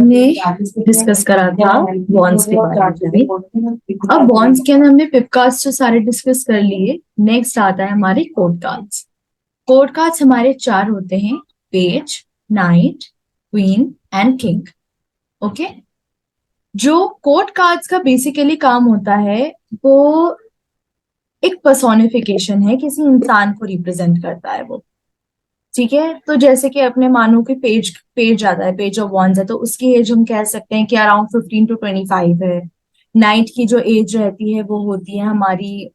हमने डिस्कस करा था बॉन्ड्स के बारे में। अब बॉन्ड्स के अंदर हमने पिप कार्ड्स तो सारे डिस्कस कर लिए। नेक्स्ट आता है हमारे कोड कार्ड्स। कोड कार्ड्स हमारे 4 होते हैं, page, knight, queen and king. Okay, जो कोड कार्ड्स का बेसिकली काम होता है वो एक पर्सोनिफिकेशन है, किसी इंसान को रिप्रेजेंट करता है वो। ठीक है, तो जैसे कि अपने मानो कि पेज पेज आता है, पेज ऑफ वॉन्ड्स है, तो उसकी एज हम कह सकते हैं कि अराउंड 15 to 25 है। नाइट की जो एज रहती है वो होती है हमारी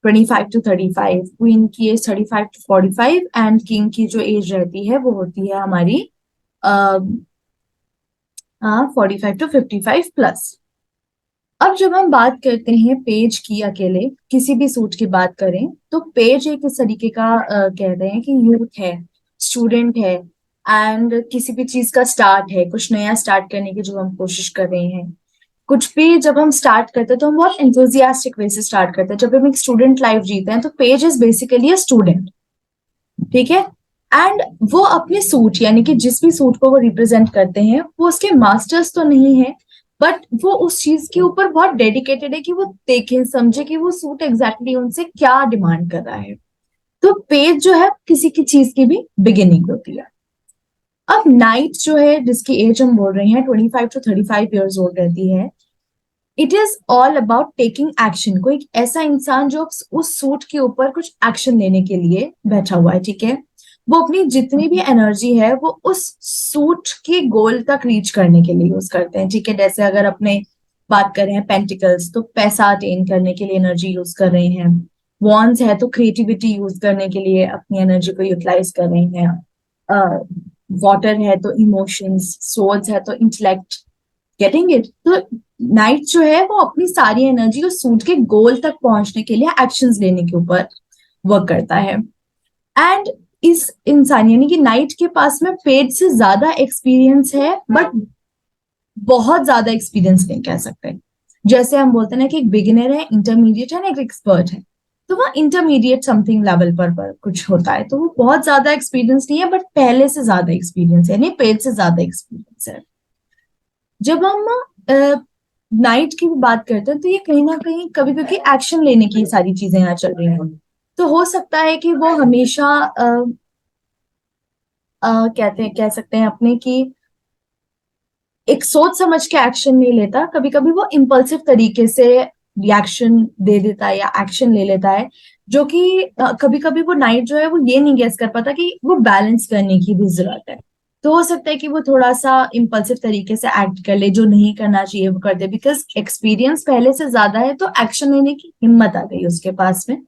25 to 35, क्वीन की एज 35 to 45 एंड किंग की जो एज रहती है वो होती है हमारी 45 to 55 प्लस। अब जब हम बात करते हैं पेज की, अकेले किसी भी सूट की बात करें, तो पेज एक इस तरीके का कह रहे हैं कि यूथ है, स्टूडेंट है, एंड किसी भी चीज का स्टार्ट है, कुछ नया स्टार्ट करने की जो हम कोशिश कर रहे हैं। कुछ भी जब हम स्टार्ट करते हैं तो हम बहुत एंथुजियास्टिक वे से स्टार्ट करते हैं। जब हम एक स्टूडेंट लाइफ जीते हैं तो page is basically a student. ठीक है, एंड वो अपने सूट यानी कि जिस भी सूट को वो रिप्रेजेंट करते हैं वो उसके मास्टर्स तो नहीं है, बट वो उस चीज के ऊपर बहुत डेडिकेटेड है कि वो देखें समझे कि वो सूट एग्जैक्टली उनसे क्या डिमांड कर रहा है। तो पेज जो है किसी की चीज की भी बिगिनिंग होती है। अब नाइट जो है, जिसकी एज हम बोल रहे हैं 25 to 35 ईयर्स ओल्ड रहती है, it is all about taking action. कोई ऐसा इंसान जो उस सूट के ऊपर कुछ एक्शन लेने के लिए बैठा हुआ है। ठीक है, वो अपनी जितनी भी एनर्जी है वो उस सूट के गोल तक रीच करने के लिए यूज करते हैं। ठीक है, जैसे अगर अपने बात कर रहे हैं पेंटिकल्स, तो पैसा अटेन करने के लिए एनर्जी यूज कर रहे हैं। वॉन्ड्स है तो क्रिएटिविटी यूज करने के लिए अपनी एनर्जी को यूटिलाइज कर रहे हैं। वाटर है तो इमोशंस, सोर्ड्स है तो इंटेलेक्ट। Getting it? तो नाइट जो है वो अपनी सारी एनर्जी उस सूट के गोल तक पहुंचने के लिए एक्शंस लेने के ऊपर वर्क करता है। एंड इस इंसान यानी कि नाइट के पास में पेज से ज्यादा एक्सपीरियंस है, बट बहुत ज्यादा एक्सपीरियंस नहीं कह सकते। जैसे हम बोलते हैं ना कि एक बिगिनर है, इंटरमीडिएट है ना एक एक्सपर्ट है, तो वह इंटरमीडिएट समथिंग लेवल पर कुछ होता है। तो वो बहुत ज्यादा एक्सपीरियंस नहीं है, बट पहले से ज्यादा एक्सपीरियंस है, यानी पेज से ज्यादा एक्सपीरियंस है। जब हम नाइट की भी बात करते हैं तो ये कहीं ना कहीं कभी कभी एक्शन लेने की सारी चीजें यहाँ चल रही हैं। तो हो सकता है कि वो हमेशा कह सकते हैं अपने कि एक सोच समझ के एक्शन नहीं लेता, कभी कभी वो इम्पल्सिव तरीके से रिएक्शन दे देता है या एक्शन ले लेता है, जो कि कभी कभी वो नाइट जो है वो ये नहीं गेस कर पाता कि वो बैलेंस करने की भी जरूरत है। तो हो सकता है कि वो थोड़ा सा इम्पल्सिव तरीके से एक्ट कर ले, जो नहीं करना चाहिए वो कर दे, बिकॉज एक्सपीरियंस पहले से ज्यादा है तो एक्शन लेने की हिम्मत आ गई उसके पास में।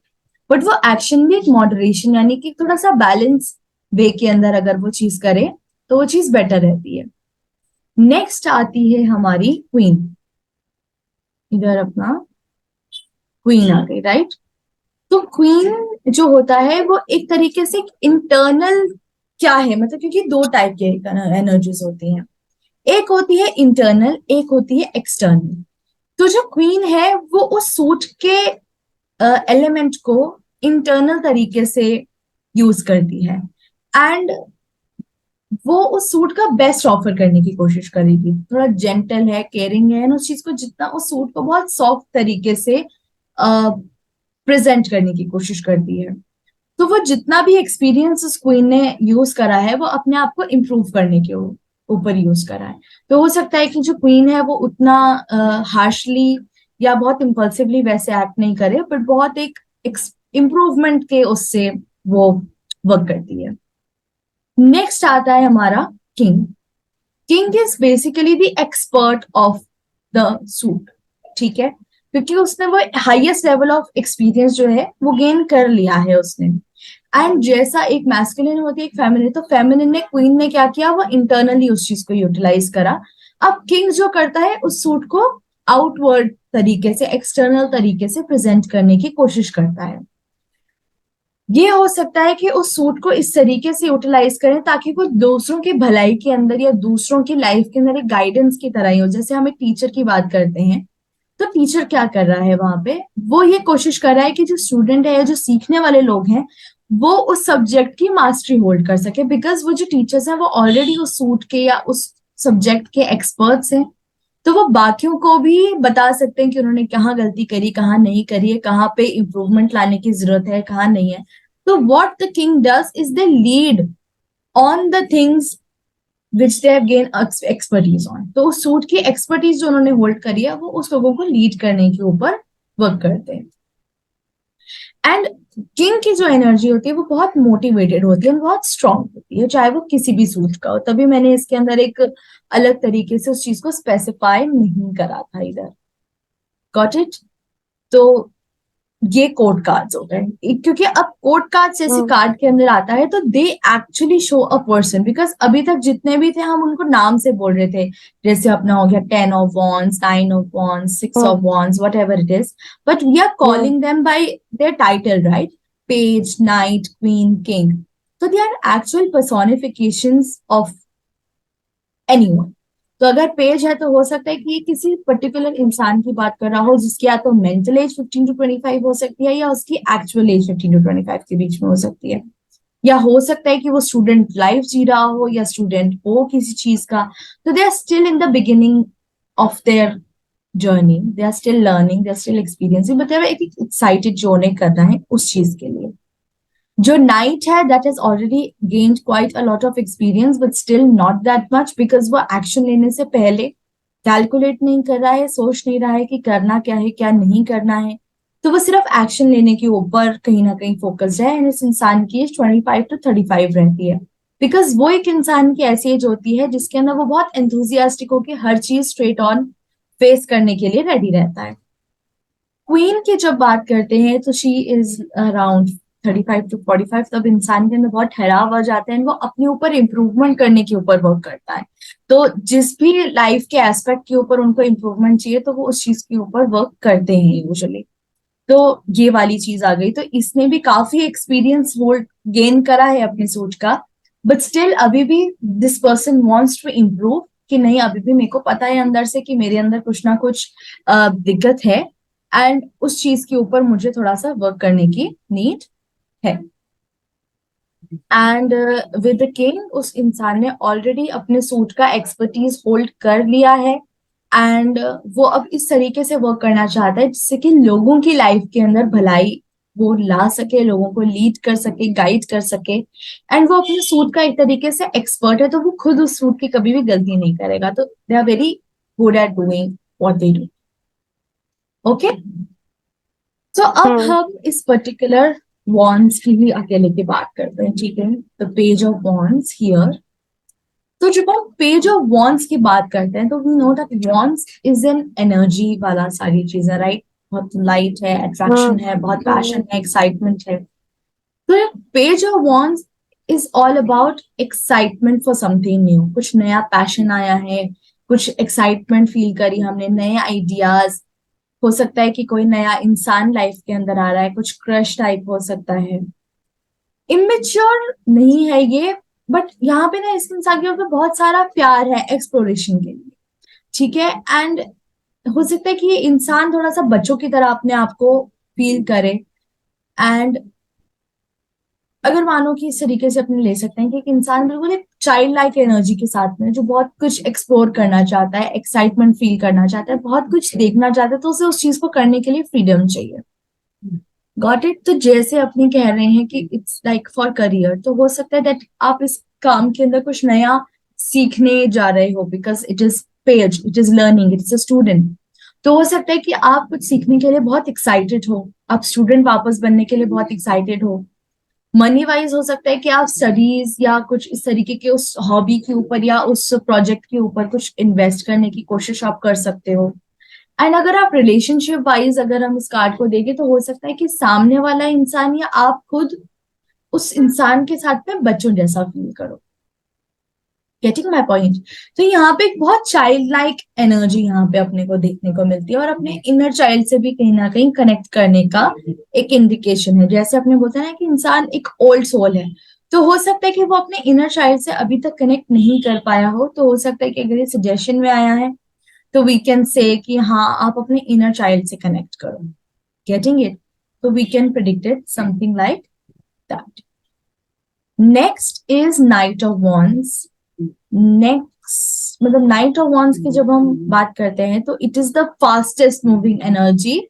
बट वो एक्शन भी एक मॉडरेशन यानी कि थोड़ा सा बैलेंस वे के अंदर अगर वो चीज करे तो वो चीज बेटर रहती है। नेक्स्ट आती है हमारी क्वीन। इधर अपना क्वीन आ गई, राइट? तो क्वीन जो होता है वो एक तरीके से इंटरनल क्या है, मतलब क्योंकि 2 टाइप के एनर्जीज होती हैं, एक होती है इंटरनल, एक होती है एक्सटर्नल। तो जो क्वीन है वो उस सूट के एलिमेंट को इंटरनल तरीके से यूज करती है, एंड वो उस सूट का बेस्ट ऑफर करने की कोशिश करेगी। थोड़ा जेंटल है, केयरिंग है, उस चीज को जितना उस सूट को बहुत सॉफ्ट तरीके से प्रेजेंट करने की कोशिश करती है। तो वो जितना भी एक्सपीरियंस उस क्वीन ने यूज करा है वो अपने आप को इम्प्रूव करने के ऊपर यूज करा है। तो हो सकता है कि जो क्वीन है वो उतना हार्शली या बहुत इम्पल्सिवली वैसे एक्ट नहीं करे, बट बहुत एक इम्प्रूवमेंट के उससे वो वर्क करती है। नेक्स्ट आता है हमारा king. King is basically the expert of the suit. ठीक है, क्योंकि उसने वो हाईएस्ट लेवल ऑफ एक्सपीरियंस जो है वो गेन कर लिया है उसने। एंड जैसा एक मैस्कुलिन होती है एक फेमिनिन, तो फेमिनिन ने क्वीन ने क्या किया, वो इंटरनली उस चीज को यूटिलाइज करा। अब किंग जो करता है उस सूट को आउटवर्ड तरीके से, एक्सटर्नल तरीके से प्रेजेंट करने की कोशिश करता है। ये हो सकता है कि उस सूट को इस तरीके से यूटिलाइज करें ताकि वो दूसरों की भलाई के अंदर या दूसरों की लाइफ के अंदर एक गाइडेंस की तरह ही हो। जैसे हम एक टीचर की बात करते हैं, तो टीचर क्या कर रहा है वहां पे, वो ये कोशिश कर रहा है कि जो स्टूडेंट है या जो सीखने वाले लोग हैं वो उस सब्जेक्ट की मास्टरी होल्ड कर सके, बिकॉज वो जो टीचर्स हैं वो ऑलरेडी उस सूट के या उस सब्जेक्ट के एक्सपर्ट्स हैं, तो वो बाकियों को भी बता सकते हैं कि उन्होंने कहाँ गलती करी, कहाँ नहीं करी है, कहाँ पे इम्प्रूवमेंट लाने की जरूरत है, कहाँ नहीं है। तो what the king does is they lead on the things which they have gain expertise on. तो उस सूट की एक्सपर्टीज जो उन्होंने होल्ड करी है वो उस लोगों को लीड करने के ऊपर वर्क करते हैं। एंड किंग की जो एनर्जी होती है वो बहुत मोटिवेटेड होती है, बहुत स्ट्रांग होती है, चाहे वो किसी भी सूट का हो। तभी मैंने इसके अंदर एक अलग तरीके से उस चीज को स्पेसिफाई नहीं करा था इधर। Got it? तो ये कोड कार्ड्स हो गए, क्योंकि अब कोड कार्ड जैसे कार्ड के अंदर आता है तो they actually show a person, because अभी तक जितने भी थे हम उनको नाम से बोल रहे थे, जैसे अपना हो गया 10 of Wands, 9 of Wands, 6 of Wands, whatever it is, but we are calling them by their title, right? Page, knight, queen, king. तो they are actual personifications of anyone. तो अगर पेज है तो हो सकता है कि ये किसी पर्टिकुलर इंसान की बात कर रहा हो जिसकी या तो मेंटल एज 15 to 25 हो सकती है या उसकी एक्चुअल एज 15 to 25 के बीच में हो सकती है। या हो सकता है कि वो स्टूडेंट लाइफ जी रहा हो या स्टूडेंट हो किसी चीज का। तो they are still in the beginning of their journey, they are still learning, they are still experiencing, but they are excited जो उन्हें करना है उस चीज के लिए। जो नाइट है that has already gained quite a lot of experience but still not that much, because वो एक्शन लेने से पहले कैलकुलेट नहीं कर रहा है, सोच नहीं रहा है कि करना क्या है क्या नहीं करना है। तो वो सिर्फ एक्शन लेने के ऊपर कहीं ना कहीं फोकस्ड है। एंड इस इंसान की एज 25 to 35 रहती है, बिकॉज वो एक इंसान की ऐसी एज होती है जिसके अंदर वो बहुत एंथुजियास्टिक होकर हर चीज स्ट्रेट ऑन फेस करने के लिए रेडी रहता है। क्वीन की जब बात करते हैं तो शी इज अराउंड 35 to 45। तब इंसान के अंदर बहुत ठहराव आ जाता है, वो अपने ऊपर इम्प्रूवमेंट करने के ऊपर वर्क करता है। तो जिस भी लाइफ के एस्पेक्ट के ऊपर उनको इम्प्रूवमेंट चाहिए तो वो उस चीज के ऊपर वर्क करते हैं यूजुअली। तो ये वाली चीज आ गई। तो इसने भी काफी एक्सपीरियंस होल्ड गेन करा है अपने सोच का, बट स्टिल अभी भी this person wants to improve, कि नहीं अभी भी मेरे को पता है अंदर से कि मेरे अंदर कुछ ना कुछ दिक्कत है, एंड उस चीज के ऊपर मुझे थोड़ा सा वर्क करने की नीड है। एंड विद द किंग उस इंसान ने ऑलरेडी अपने सूट का एक्सपर्टीज होल्ड कर लिया है, एंड वो अब इस तरीके से वर्क करना चाहता है जिससे कि लोगों की लाइफ के अंदर भलाई वो ला सके, लोगों को लीड कर सके, गाइड कर सके। एंड वो अपने सूट का एक तरीके से एक्सपर्ट है, तो वो खुद उस सूट की कभी भी गलती नहीं करेगा। तो they are very good at doing what they do. Okay, तो अब हम इस पर्टिकुलर वॉन्ड्स की ही अकेले की बात करते हैं, ठीक है? The page of wands here. तो जब हम पेज ऑफ वॉन्ड्स की बात करते हैं तो we know that wands is an energy वाला सारी चीजें, राइट? बहुत लाइट है, अट्रैक्शन है, बहुत पैशन है, एक्साइटमेंट है। तो page of wands is all about excitement for something new. कुछ नया पैशन आया है, कुछ एक्साइटमेंट फील करी हमने, नए आइडियाज। हो सकता है कि कोई नया इंसान लाइफ के अंदर आ रहा है, कुछ क्रश टाइप हो सकता है। इमेच्योर नहीं है ये, बट यहाँ पे ना इस इंसान के ऊपर बहुत सारा प्यार है एक्सप्लोरेशन के लिए, ठीक है? एंड हो सकता है कि ये इंसान थोड़ा सा बच्चों की तरह अपने आप को फील करे। एंड अगर मानो कि इस तरीके से अपने ले सकते हैं कि एक इंसान बिल्कुल एक चाइल्ड लाइक एनर्जी के साथ में जो बहुत कुछ एक्सप्लोर करना चाहता है, एक्साइटमेंट फील करना चाहता है, बहुत कुछ देखना चाहता है, तो उसे उस चीज को करने के लिए फ्रीडम चाहिए। Got it? तो जैसे अपने कह रहे हैं कि इट्स लाइक फॉर करियर, तो हो सकता है दैट आप इस काम के अंदर कुछ नया सीखने जा रहे हो, because it is page, it is learning, it is a student. तो हो सकता है कि आप कुछ सीखने के लिए बहुत एक्साइटेड हो, आप स्टूडेंट वापस बनने के लिए बहुत एक्साइटेड हो। मनी वाइज हो सकता है कि आप स्टडीज या कुछ इस तरीके के उस हॉबी के ऊपर या उस प्रोजेक्ट के ऊपर कुछ इन्वेस्ट करने की कोशिश आप कर सकते हो। एंड अगर आप रिलेशनशिप वाइज अगर हम इस कार्ड को देखें तो हो सकता है कि सामने वाला इंसान या आप खुद उस इंसान के साथ में बच्चों जैसा फील करो। Getting my point? तो यहाँ पे एक बहुत चाइल्ड लाइक एनर्जी यहाँ पे अपने को देखने को मिलती है, और अपने इनर चाइल्ड से भी कहीं ना कहीं कनेक्ट करने का एक इंडिकेशन है। जैसे आपने बोलते हैं ना कि इंसान एक ओल्ड सोल है, तो हो सकता है कि वो अपने इनर चाइल्ड से अभी तक कनेक्ट नहीं कर पाया हो। तो हो सकता है कि अगर ये सजेशन में आया है तो वी कैन से कि हाँ आप अपने इनर चाइल्ड से कनेक्ट करो। Getting it? तो we can predict it something like that. Next is knight of wands. Next मतलब नाइट ऑफ वॉन्ड्स की जब हम बात करते हैं तो it is the fastest moving energy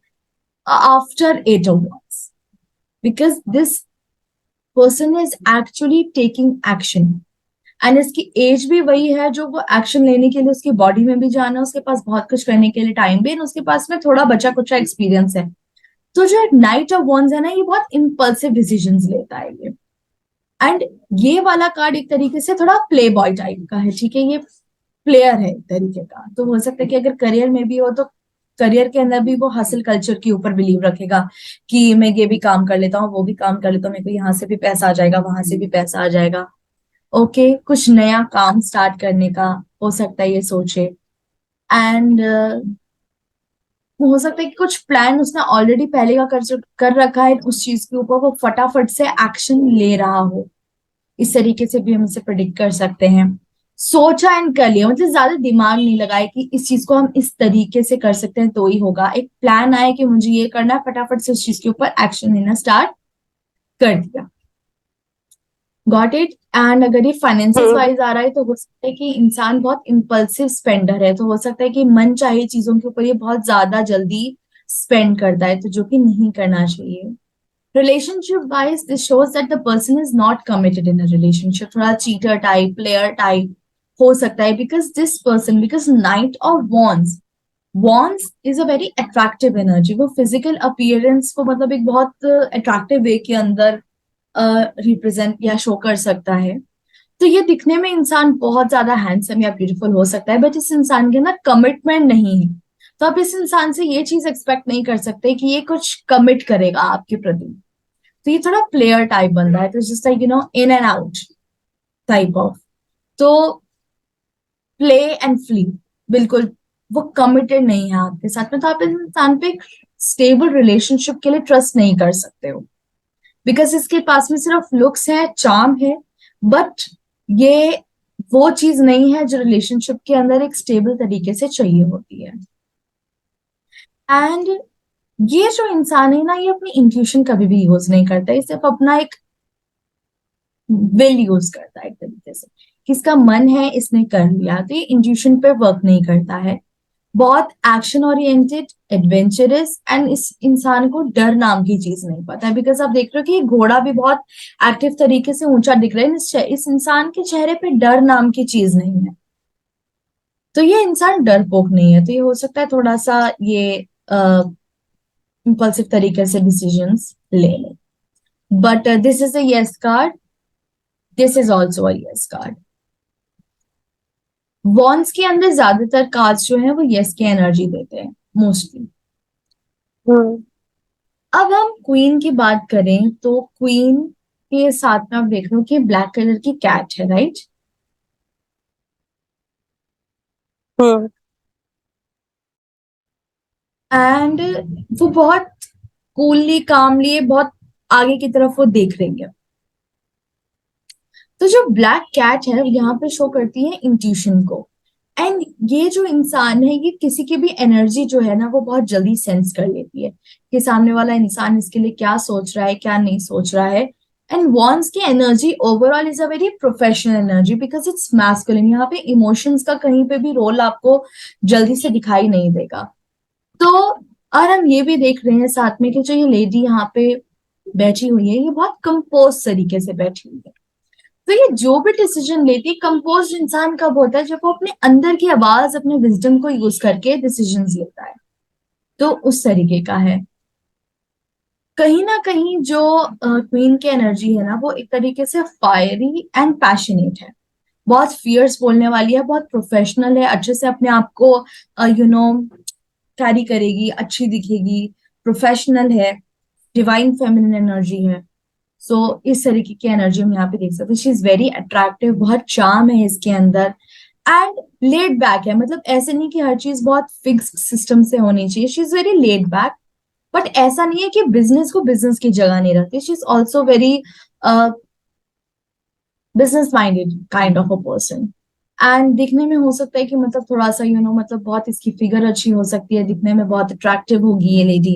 after eight of wands, because this person is actually taking action and इसकी age भी वही है जो वो एक्शन लेने के लिए, उसकी बॉडी में भी जाना, उसके पास बहुत कुछ करने के लिए टाइम भी है, उसके पास में थोड़ा बचा कुचा एक्सपीरियंस है। तो जो नाइट ऑफ वॉन्ड्स है ना, ये बहुत इम्पल्सिव डिसीजंस लेता है ये। एंड ये वाला कार्ड एक तरीके से थोड़ा प्ले बॉय टाइप का है, ठीक है, ये प्लेयर है एक तरीके का। तो हो सकता है कि अगर करियर में भी हो तो करियर के अंदर भी वो हसल कल्चर के ऊपर बिलीव रखेगा कि मैं ये भी काम कर लेता हूँ, वो भी काम कर लेता हूँ, मेरे को यहाँ से भी पैसा आ जाएगा, वहां से भी पैसा आ जाएगा। ओके, कुछ नया काम स्टार्ट करने का हो सकता है ये सोचे। एंड हो सकता है कि कुछ प्लान उसने ऑलरेडी पहले का कर रखा है उस चीज के ऊपर, वो फटाफट से एक्शन ले रहा हो। इस तरीके से भी हम इसे प्रिडिक्ट कर सकते हैं। सोचा एंड कर लिया, मतलब ज्यादा दिमाग नहीं लगाए कि इस चीज को हम इस तरीके से कर सकते हैं तो ही होगा। एक प्लान आया कि मुझे ये करना है, फटाफट से उस चीज के ऊपर एक्शन लेना स्टार्ट कर दिया। Got it. एंड अगर ये फाइनेंसेस वाइज आ रहा है तो हो सकता है कि इंसान बहुत इम्पल्सिव स्पेंडर है, तो हो सकता है कि मन चाहे चीजों के ऊपर ये बहुत ज्यादा जल्दी स्पेंड करता है, तो जो कि नहीं करना चाहिए। Relationship wise this shows that the person is not committed in a relationship, थोड़ा चीटर टाइप, प्लेयर टाइप हो सकता है। Because this person, because night of wands, wands is a very attractive energy, वो फिजिकल अपीयरेंस को मतलब एक बहुत attractive वे के अंदर रिप्रेजेंट या शो कर सकता है। तो ये दिखने में इंसान बहुत ज्यादा हैंडसम या ब्यूटीफुल हो सकता है, बट इस इंसान के अंदर कमिटमेंट नहीं है। तो आप इस इंसान से ये चीज एक्सपेक्ट नहीं कर सकते कि ये कुछ कमिट करेगा आपके प्रति। तो ये थोड़ा प्लेयर टाइप बन रहा है, तो just like in and out type of. तो प्ले एंड फ्ली, बिल्कुल वो कमिटेड नहीं है आपके साथ में, तो आप इस इंसान पे स्टेबल रिलेशनशिप के लिए ट्रस्ट नहीं कर सकते हो। बिकॉज इसके पास में सिर्फ लुक्स है, चार्म है, बट ये वो चीज नहीं है जो रिलेशनशिप के अंदर एक स्टेबल तरीके से चाहिए होती है। एंड ये जो इंसान है ना, ये अपनी इंट्यूशन कभी भी यूज नहीं करता, ये सिर्फ अपना एक विल यूज करता है एक तरीके से। किसका मन है इसने कर लिया, तो ये इंट्यूशन पे वर्क नहीं करता है। बहुत एक्शन ओरिएंटेड, एडवेंचरस, एंड इस इंसान को डर नाम की चीज नहीं पता है। बिकॉज आप देख रहे हो कि ये घोड़ा भी बहुत एक्टिव तरीके से ऊंचा दिख रहा है, इस इंसान के चेहरे पे डर नाम की चीज नहीं है। तो ये इंसान डरपोक नहीं है, तो ये हो सकता है थोड़ा सा ये इम्पल्सिव तरीके से डिसीजंस ले ले। But this is a yes card, this is also a yes card. Wands के अंदर ज्यादातर कार्ड्स जो है वो यस की एनर्जी देते हैं मोस्टली। अब हम क्वीन की बात करें तो क्वीन के साथ में आप देख रहे हो कि ब्लैक कलर की कैट है, राइट। एंड वो बहुत कूलली कामली बहुत आगे की तरफ वो देख रही है। तो जो ब्लैक कैट है यहाँ पे शो करती है इंट्यूशन को। एंड ये जो इंसान है ये किसी की भी एनर्जी जो है ना वो बहुत जल्दी सेंस कर लेती है कि सामने वाला इंसान इसके लिए क्या सोच रहा है, क्या नहीं सोच रहा है। एंड वॉन्स की energy overall is a very professional energy, because it's masculine. यहाँ पे इमोशंस का कहीं पे भी रोल आपको जल्दी से दिखाई नहीं देगा। तो और हम ये भी देख रहे हैं साथ में कि जो ये लेडी यहाँ पे बैठी हुई है ये बहुत कंपोज तरीके से बैठी हुई है। तो ये जो भी डिसीजन लेती है, कंपोज इंसान कब होता है, जब वो अपने अंदर की आवाज, अपने विजडम को यूज करके डिसीजन लेता है। तो उस तरीके का है। कहीं ना कहीं जो क्वीन की एनर्जी है ना वो एक तरीके से फायरी एंड पैशनेट है, बहुत फियर्स बोलने वाली है, बहुत प्रोफेशनल है, अच्छे से अपने आप को कैरी करेगी, अच्छी दिखेगी, प्रोफेशनल है, डिवाइन फेमिनिन एनर्जी है। सो इस तरीके की एनर्जी हम यहाँ पे देख सकते हैं। शी इज वेरी अट्रैक्टिव, बहुत चार्म है इसके अंदर, एंड लेड बैक है। मतलब ऐसे नहीं कि हर चीज बहुत फिक्स सिस्टम से होनी चाहिए, she is very laid back. But ऐसा नहीं है कि बिजनेस को बिजनेस की जगह नहीं रखती, she is also very business minded kind of a person. And दिखने में हो सकता है कि मतलब थोड़ा सा मतलब बहुत इसकी फिगर अच्छी हो सकती है, दिखने में बहुत अट्रैक्टिव होगी ये लेडी।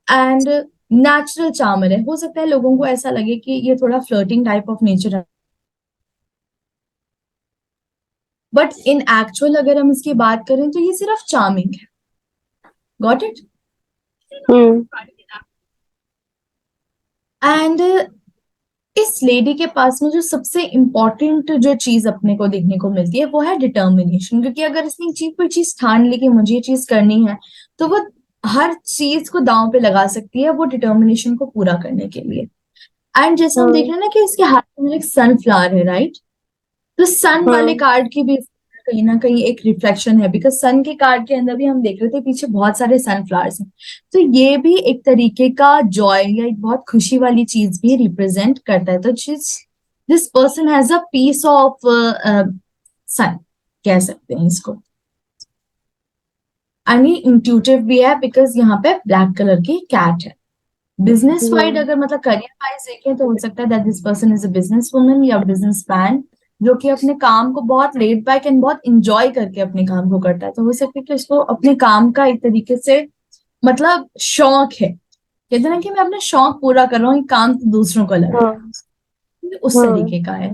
एंड नेचुरल चार्मर है। हो सकता है लोगों को ऐसा लगे कि ये थोड़ा फ्लर्टिंग टाइप ऑफ नेचर है, बट इन एक्चुअल अगर हम इसकी बात करें तो ये सिर्फ चार्मिंग है। Got it? हम्म। एंड इस लेडी के पास में जो सबसे इम्पोर्टेंट जो चीज अपने को देखने को मिलती है वो है डिटर्मिनेशन, क्योंकि अगर इसने चीज कोई चीज ठान ली कि मुझे ये चीज करनी है, तो वो हर चीज को दांव पे लगा सकती है वो डिटर्मिनेशन को पूरा करने के लिए। एंड जैसे हम देख हाँ। रहे हैं ना कि इसके हाथ में एक सनफ्लावर है, राइट? तो सन वाले हाँ। कार्ड की भी कहीं ना कहीं एक रिफ्लेक्शन है, बिकॉज सन के कार्ड के अंदर भी हम देख रहे थे पीछे बहुत सारे सनफ्लावर्स हैं। तो ये भी एक तरीके का जॉय या एक बहुत खुशी वाली चीज भी रिप्रेजेंट करता है। तो this person has a piece of sun, कह सकते हैं इसको। यानी इंट्यूटिव भी है, बिकॉज यहाँ पे ब्लैक कलर की कैट है। बिजनेस वाइड हम्म। अगर मतलब करियर वाइज देखें तो हो सकता है that this person is a business woman या बिजनेस मैन, जो कि अपने काम को बहुत लेट बैक एंड बहुत इंजॉय करके अपने काम को करता है। तो हो सकता है कि उसको अपने काम का एक तरीके से मतलब शौक है, कहते हैं ना कि मैं अपना शौक पूरा कर रहा हूँ, ये काम तो दूसरों को लगा, हाँ। उस हाँ। तरीके का है।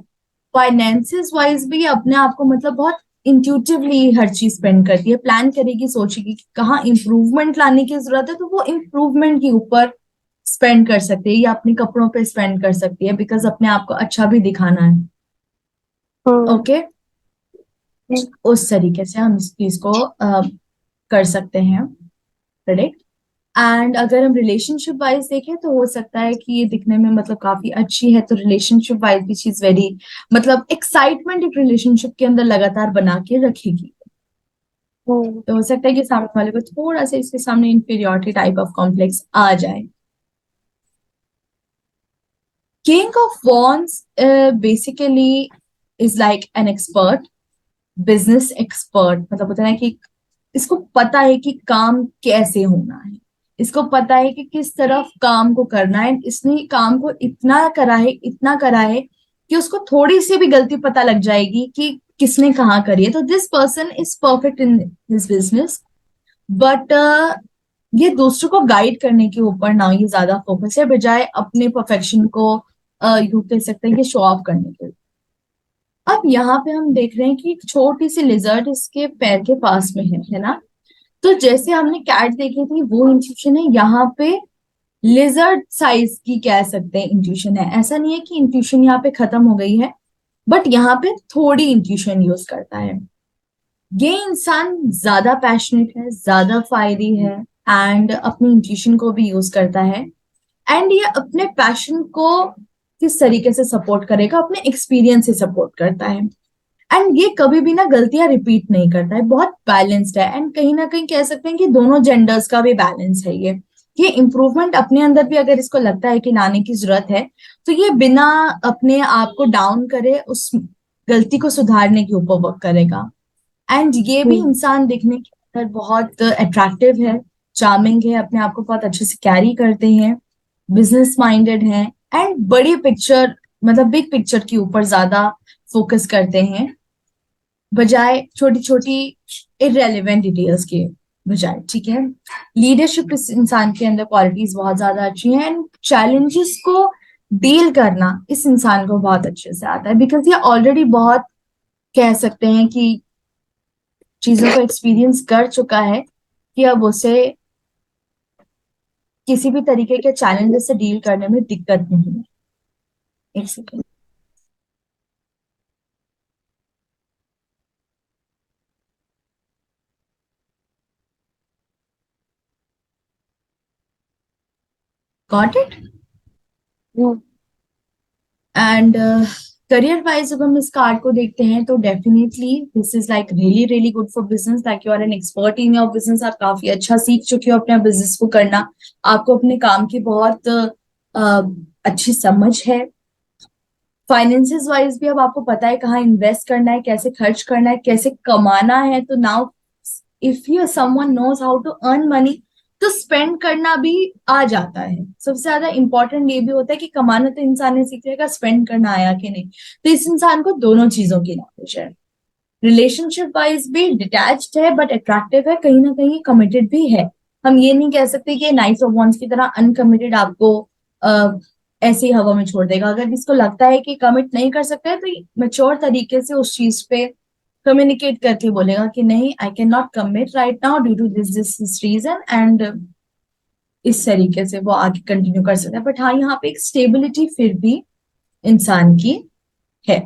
फाइनेंसिस वाइज भी अपने आप को मतलब बहुत इंट्यूटिवली हर चीज स्पेंड करती है, प्लान करेगी, सोचेगी कि कहाँ इंप्रूवमेंट लाने की जरूरत है, तो वो इंप्रूवमेंट के ऊपर स्पेंड कर सकती है या अपने कपड़ों पे स्पेंड कर सकती है, बिकॉज अपने आप को अच्छा भी दिखाना है। हाँ। ओके, उस तरीके से हम इस चीज को कर सकते हैं प्रेडिक्ट। एंड अगर हम रिलेशनशिप वाइज देखें तो हो सकता है कि ये दिखने में मतलब काफी अच्छी है, तो रिलेशनशिप वाइज भी चीज वेरी मतलब एक्साइटमेंट एक रिलेशनशिप के अंदर लगातार बना के रखेगी। हाँ। तो हो सकता है कि सामने वाले को थोड़ा सा इसके सामने इंफीरियोरिटी टाइप ऑफ कॉम्प्लेक्स आ जाए। King of wands basically is like an expert, business expert. मतलब होता है कि इसको पता है कि काम कैसे होना है, इसको पता है कि किस तरफ काम को करना है। इसने काम को इतना करा है, इतना करा है कि उसको थोड़ी सी भी गलती पता लग जाएगी कि किसने कहाँ करी है। तो this person is perfect in his business, but ये दूसरों को गाइड करने के ऊपर ना ये ज्यादा फोकस है, बजाय अपने परफेक्शन को यू कह सकते हैं कि शो ऑफ करने के लिए। अब यहाँ पे हम देख रहे हैं कि एक छोटी सी लिजर्ड इसके पैर के पास में है ना? तो जैसे हमने कैट देखी थी वो इंट्यूशन है, यहाँ पे लिजर्ड साइज की कह सकते हैं इंट्यूशन है। ऐसा नहीं है कि इंट्यूशन यहाँ पे खत्म हो गई है, बट यहाँ पे थोड़ी इंट्यूशन यूज करता है। ये इंसान ज्यादा पैशनेट है, ज्यादा फायरी है, एंड अपनी इंट्यूशन को भी यूज करता है। एंड ये अपने पैशन को किस तरीके से सपोर्ट करेगा, अपने एक्सपीरियंस से सपोर्ट करता है। एंड ये कभी भी ना गलतियां रिपीट नहीं करता है, बहुत बैलेंस्ड है। एंड कहीं ना कहीं कह सकते हैं कि दोनों जेंडर्स का भी बैलेंस है ये इम्प्रूवमेंट अपने अंदर भी अगर इसको लगता है कि लाने की जरूरत है, तो ये बिना अपने आप को डाउन करे उस गलती को सुधारने के ऊपर वर्क करेगा। एंड ये भी हम्म। इंसान दिखने के अंदर बहुत अट्रैक्टिव है, चार्मिंग है, अपने आप को बहुत अच्छे से कैरी करते हैं, बिजनेस माइंडेड हैं, एंड बड़ी पिक्चर मतलब बिग पिक्चर के ऊपर ज्यादा फोकस करते हैं, बजाय छोटी छोटी इरेलीवेंट डिटेल्स के बजाय। ठीक है, लीडरशिप इस इंसान के अंदर क्वालिटीज बहुत ज्यादा अच्छी हैं, एंड चैलेंजेस को डील करना इस इंसान को बहुत अच्छे से आता है, बिकॉज ये ऑलरेडी बहुत कह सकते हैं कि चीजों को एक्सपीरियंस कर चुका है कि अब उसे किसी भी तरीके के चैलेंजेस से डील करने में दिक्कत नहीं है। एक second. Got it? Hmm. And career wise जब हम इस कार्ड को देखते हैं तो definitely this is like really really good for business, like you are an expert in your business. आप काफी अच्छा सीख चुके हो अपने बिजनेस को करना, आपको अपने काम की बहुत अच्छी समझ है। फाइनेंसिस वाइज भी अब आपको पता है कहाँ इन्वेस्ट करना है, कैसे खर्च करना है, कैसे कमाना है। तो now if you someone knows how to earn money, तो स्पेंड करना भी आ जाता है। सबसे ज्यादा इंपॉर्टेंट ये भी होता है कि कमाना तो इंसान ने सीख लेगा, स्पेंड करना आया कि नहीं। तो इस इंसान को दोनों चीजों की नॉलेज है। रिलेशनशिप वाइज भी डिटैच्ड है बट अट्रैक्टिव है, कहीं ना कहीं कमिटेड भी है हम ये नहीं कह सकते कि नाइट ऑफ वॉन्ड्स की तरह अनकमिटेड आपको ऐसे ही हवा में छोड़ देगा। अगर इसको लगता है कि कमिट नहीं कर सकता है तो मेच्योर तरीके से उस चीज पे कम्युनिकेट करके बोलेगा कि नहीं, I can not commit right now due to this this reason, and इस तरीके से वो आगे कंटिन्यू कर सकता है। बट हाँ, यहाँ पे एक स्टेबिलिटी फिर भी इंसान की है।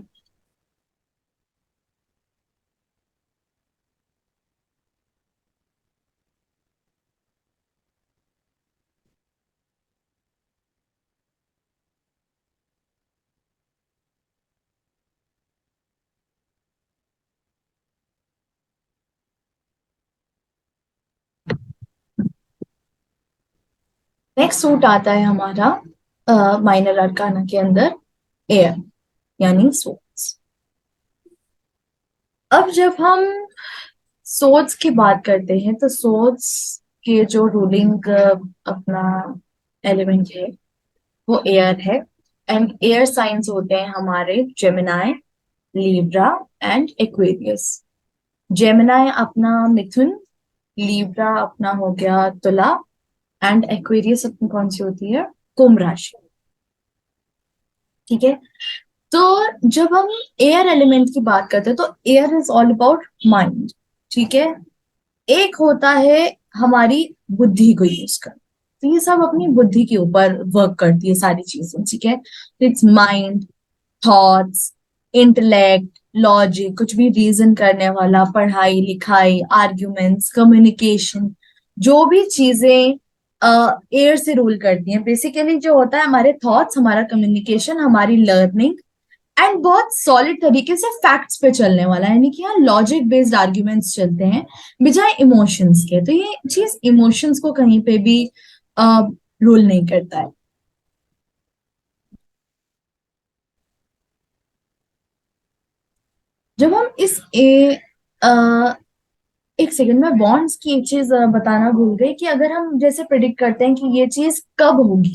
नेक्स्ट सूट आता है हमारा माइनर अरकाना के अंदर एयर, यानी सोर्स। अब जब हम सोर्स की बात करते हैं तो सोर्स के जो रूलिंग अपना एलिमेंट है वो एयर है। एंड एयर साइंस होते हैं हमारे Gemini, Libra and Aquarius. Gemini अपना मिथुन, लिब्रा अपना हो गया तुला, एंड एक्वेरियस अपनी कौन सी होती है, कुंभ राशि। ठीक है। तो जब हम एयर एलिमेंट की बात करते हैं तो air is all about mind. ठीक है। एक होता है हमारी बुद्धि को यूज कर, तो ये सब अपनी बुद्धि के ऊपर वर्क करती है सारी चीजें। ठीक है। It's mind, thoughts, intellect, logic, कुछ भी रीजन करने वाला, पढ़ाई लिखाई, आर्ग्यूमेंट्स, कम्युनिकेशन, जो भी चीजें एयर से रूल करती हैं। बेसिकली जो होता है हमारे थॉट्स, हमारा कम्युनिकेशन, हमारी लर्निंग, एंड बहुत सॉलिड तरीके से फैक्ट्स पे चलने वाला है, यानी कि यहाँ लॉजिक बेस्ड आर्ग्यूमेंट्स चलते हैं बजाय इमोशंस के। तो ये चीज इमोशंस को कहीं पे भी रूल नहीं करता है। जब हम इस एक सेकंड में बॉन्ड्स की एक चीज बताना भूल गई कि अगर हम जैसे प्रिडिक्ट करते हैं कि ये चीज कब होगी,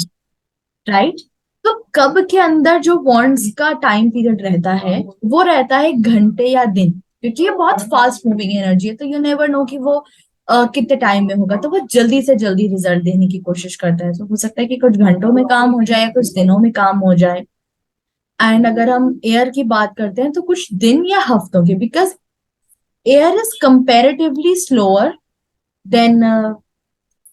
राइट, तो कब के अंदर जो बॉन्ड्स का टाइम पीरियड रहता है वो रहता है घंटे या दिन, क्योंकि ये बहुत फास्ट मूविंग एनर्जी है। तो यू नेवर नो कि वो कितने टाइम में होगा, तो वो जल्दी से जल्दी रिजल्ट देने की कोशिश करता है। तो हो सकता है कि कुछ घंटों में काम हो जाए, कुछ दिनों में काम हो जाए। एंड अगर हम एयर की बात करते हैं तो कुछ दिन या हफ्तों की, because air is comparatively slower then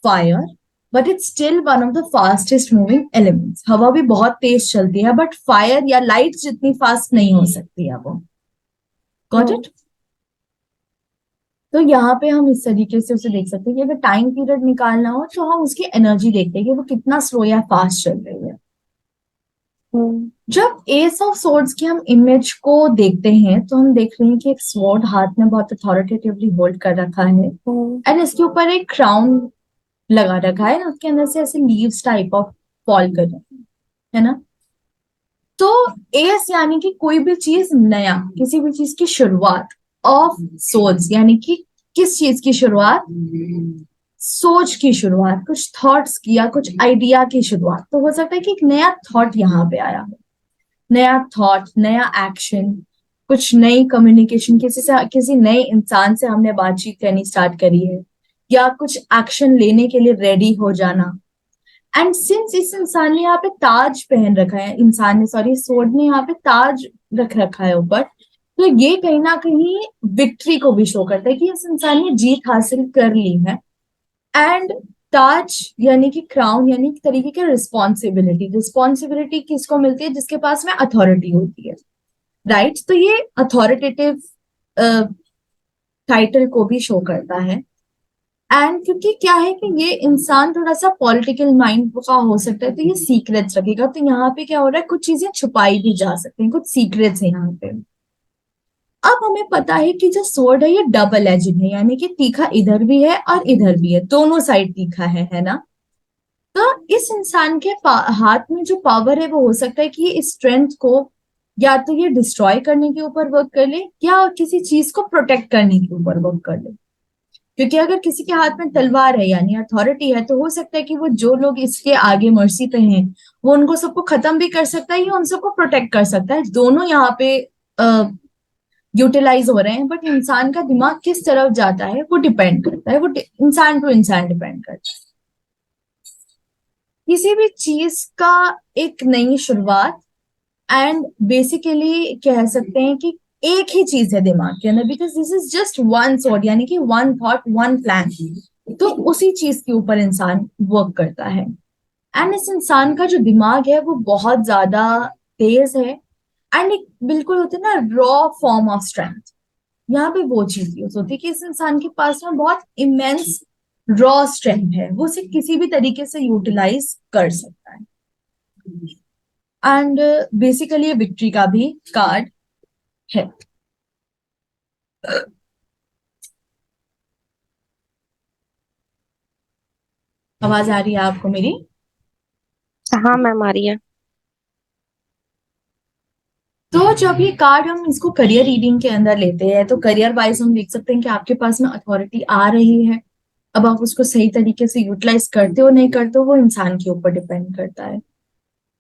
fire, but it's still one of the fastest moving elements. हवा भी बहुत तेज चलती है बट फायर या लाइट जितनी फास्ट नहीं हो सकती है वो। Got it. तो यहाँ पे हम इस तरीके से उसे देख सकते हैं कि अगर टाइम पीरियड निकालना हो तो हम उसकी एनर्जी देखते हैं कि वो कितना स्लो या फास्ट चल रही है। जब एस ऑफ सोर्ड्स की हम इमेज को देखते हैं तो हम देख रहे हैं कि एक स्वॉर्ड हाथ में बहुत अथॉरिटेटिवली होल्ड कर रखा है, एंड इसके ऊपर एक क्राउन लगा रखा है, उसके अंदर से ऐसे लीव्स टाइप ऑफ फॉल कर रहे हैं, है ना। तो एस यानी कि कोई भी चीज नया, किसी भी चीज की शुरुआत। ऑफ सोल्स यानी कि किस चीज की शुरुआत, सोच की शुरुआत, कुछ थॉट्स की या कुछ आइडिया की शुरुआत। तो हो सकता है कि एक नया थॉट यहाँ पे आया हो, नया थॉट, नया एक्शन, कुछ नई कम्युनिकेशन, किसी से, किसी नए इंसान से हमने बातचीत करनी स्टार्ट करी है, या कुछ एक्शन लेने के लिए रेडी हो जाना। एंड सिंस इस इंसान ने यहाँ पे ताज पहन रखा है, इंसान ने, सॉरी, सोर्ड ने यहाँ पे ताज रख रखा है ऊपर, तो ये कहीं ना कहीं विक्ट्री को भी शो करता है कि इस इंसान ने जीत हासिल कर ली है। एंड ताज यानी कि क्राउन यानी एक तरीके की रिस्पॉन्सिबिलिटी। रिस्पॉन्सिबिलिटी किसको मिलती है, जिसके पास में अथॉरिटी होती है, राइट। तो ये अथॉरिटेटिव टाइटल को भी शो करता है। एंड क्योंकि क्या है कि ये इंसान थोड़ा सा पॉलिटिकल माइंड का हो सकता है, तो ये सीक्रेट्स रखेगा। तो यहाँ पे क्या हो रहा है, कुछ चीजें छुपाई भी जा सकती हैं, कुछ सीक्रेट्स है यहाँ पे। अब हमें पता है कि जो सोर्ड है ये डबल एजिंग है, यानी कि तीखा इधर भी है और इधर भी है, दोनों साइड तीखा है ना। तो इस इंसान के हाथ में जो पावर है वो हो सकता है कि ये स्ट्रेंथ को या तो ये डिस्ट्रॉय करने के ऊपर वर्क कर ले या किसी चीज को प्रोटेक्ट करने के ऊपर वर्क कर ले। क्योंकि अगर किसी के हाथ में तलवार है यानी अथॉरिटी है, तो हो सकता है कि वो जो लोग इसके आगे मर्सी पे हैं वो उनको सबको खत्म भी कर सकता है या उन सबको प्रोटेक्ट कर सकता है। दोनों यहाँ पे यूटिलाइज हो रहे हैं, बट इंसान का दिमाग किस तरफ जाता है वो डिपेंड करता है, वो इंसान टू इंसान डिपेंड करता है। किसी भी चीज का एक नई शुरुआत, एंड बेसिकली कह सकते हैं कि एक ही चीज है दिमाग के अंदर, because this is just one thought, यानी कि वन थॉट वन प्लान, तो उसी चीज के ऊपर इंसान वर्क करता है। एंड इस इंसान का जो दिमाग है वो बहुत ज्यादा तेज है, एंड एक बिल्कुल होते हैं ना रॉ फॉर्म ऑफ स्ट्रेंथ, यहाँ पे वो चीज यूज होती है कि इस इंसान के पास में बहुत इमेंस रॉ स्ट्रेंथ है, वो उसे किसी भी तरीके से यूटिलाइज कर सकता है। एंड बेसिकली विक्ट्री का भी कार्ड है। आवाज आ रही है आपको मेरी? हाँ मैम, आ रही है। तो जब ये कार्ड हम इसको करियर रीडिंग के अंदर लेते हैं, तो करियर वाइज हम देख सकते हैं कि आपके पास में अथॉरिटी आ रही है। अब आप उसको सही तरीके से यूटिलाइज करते हो नहीं करते हो वो इंसान के ऊपर डिपेंड करता है।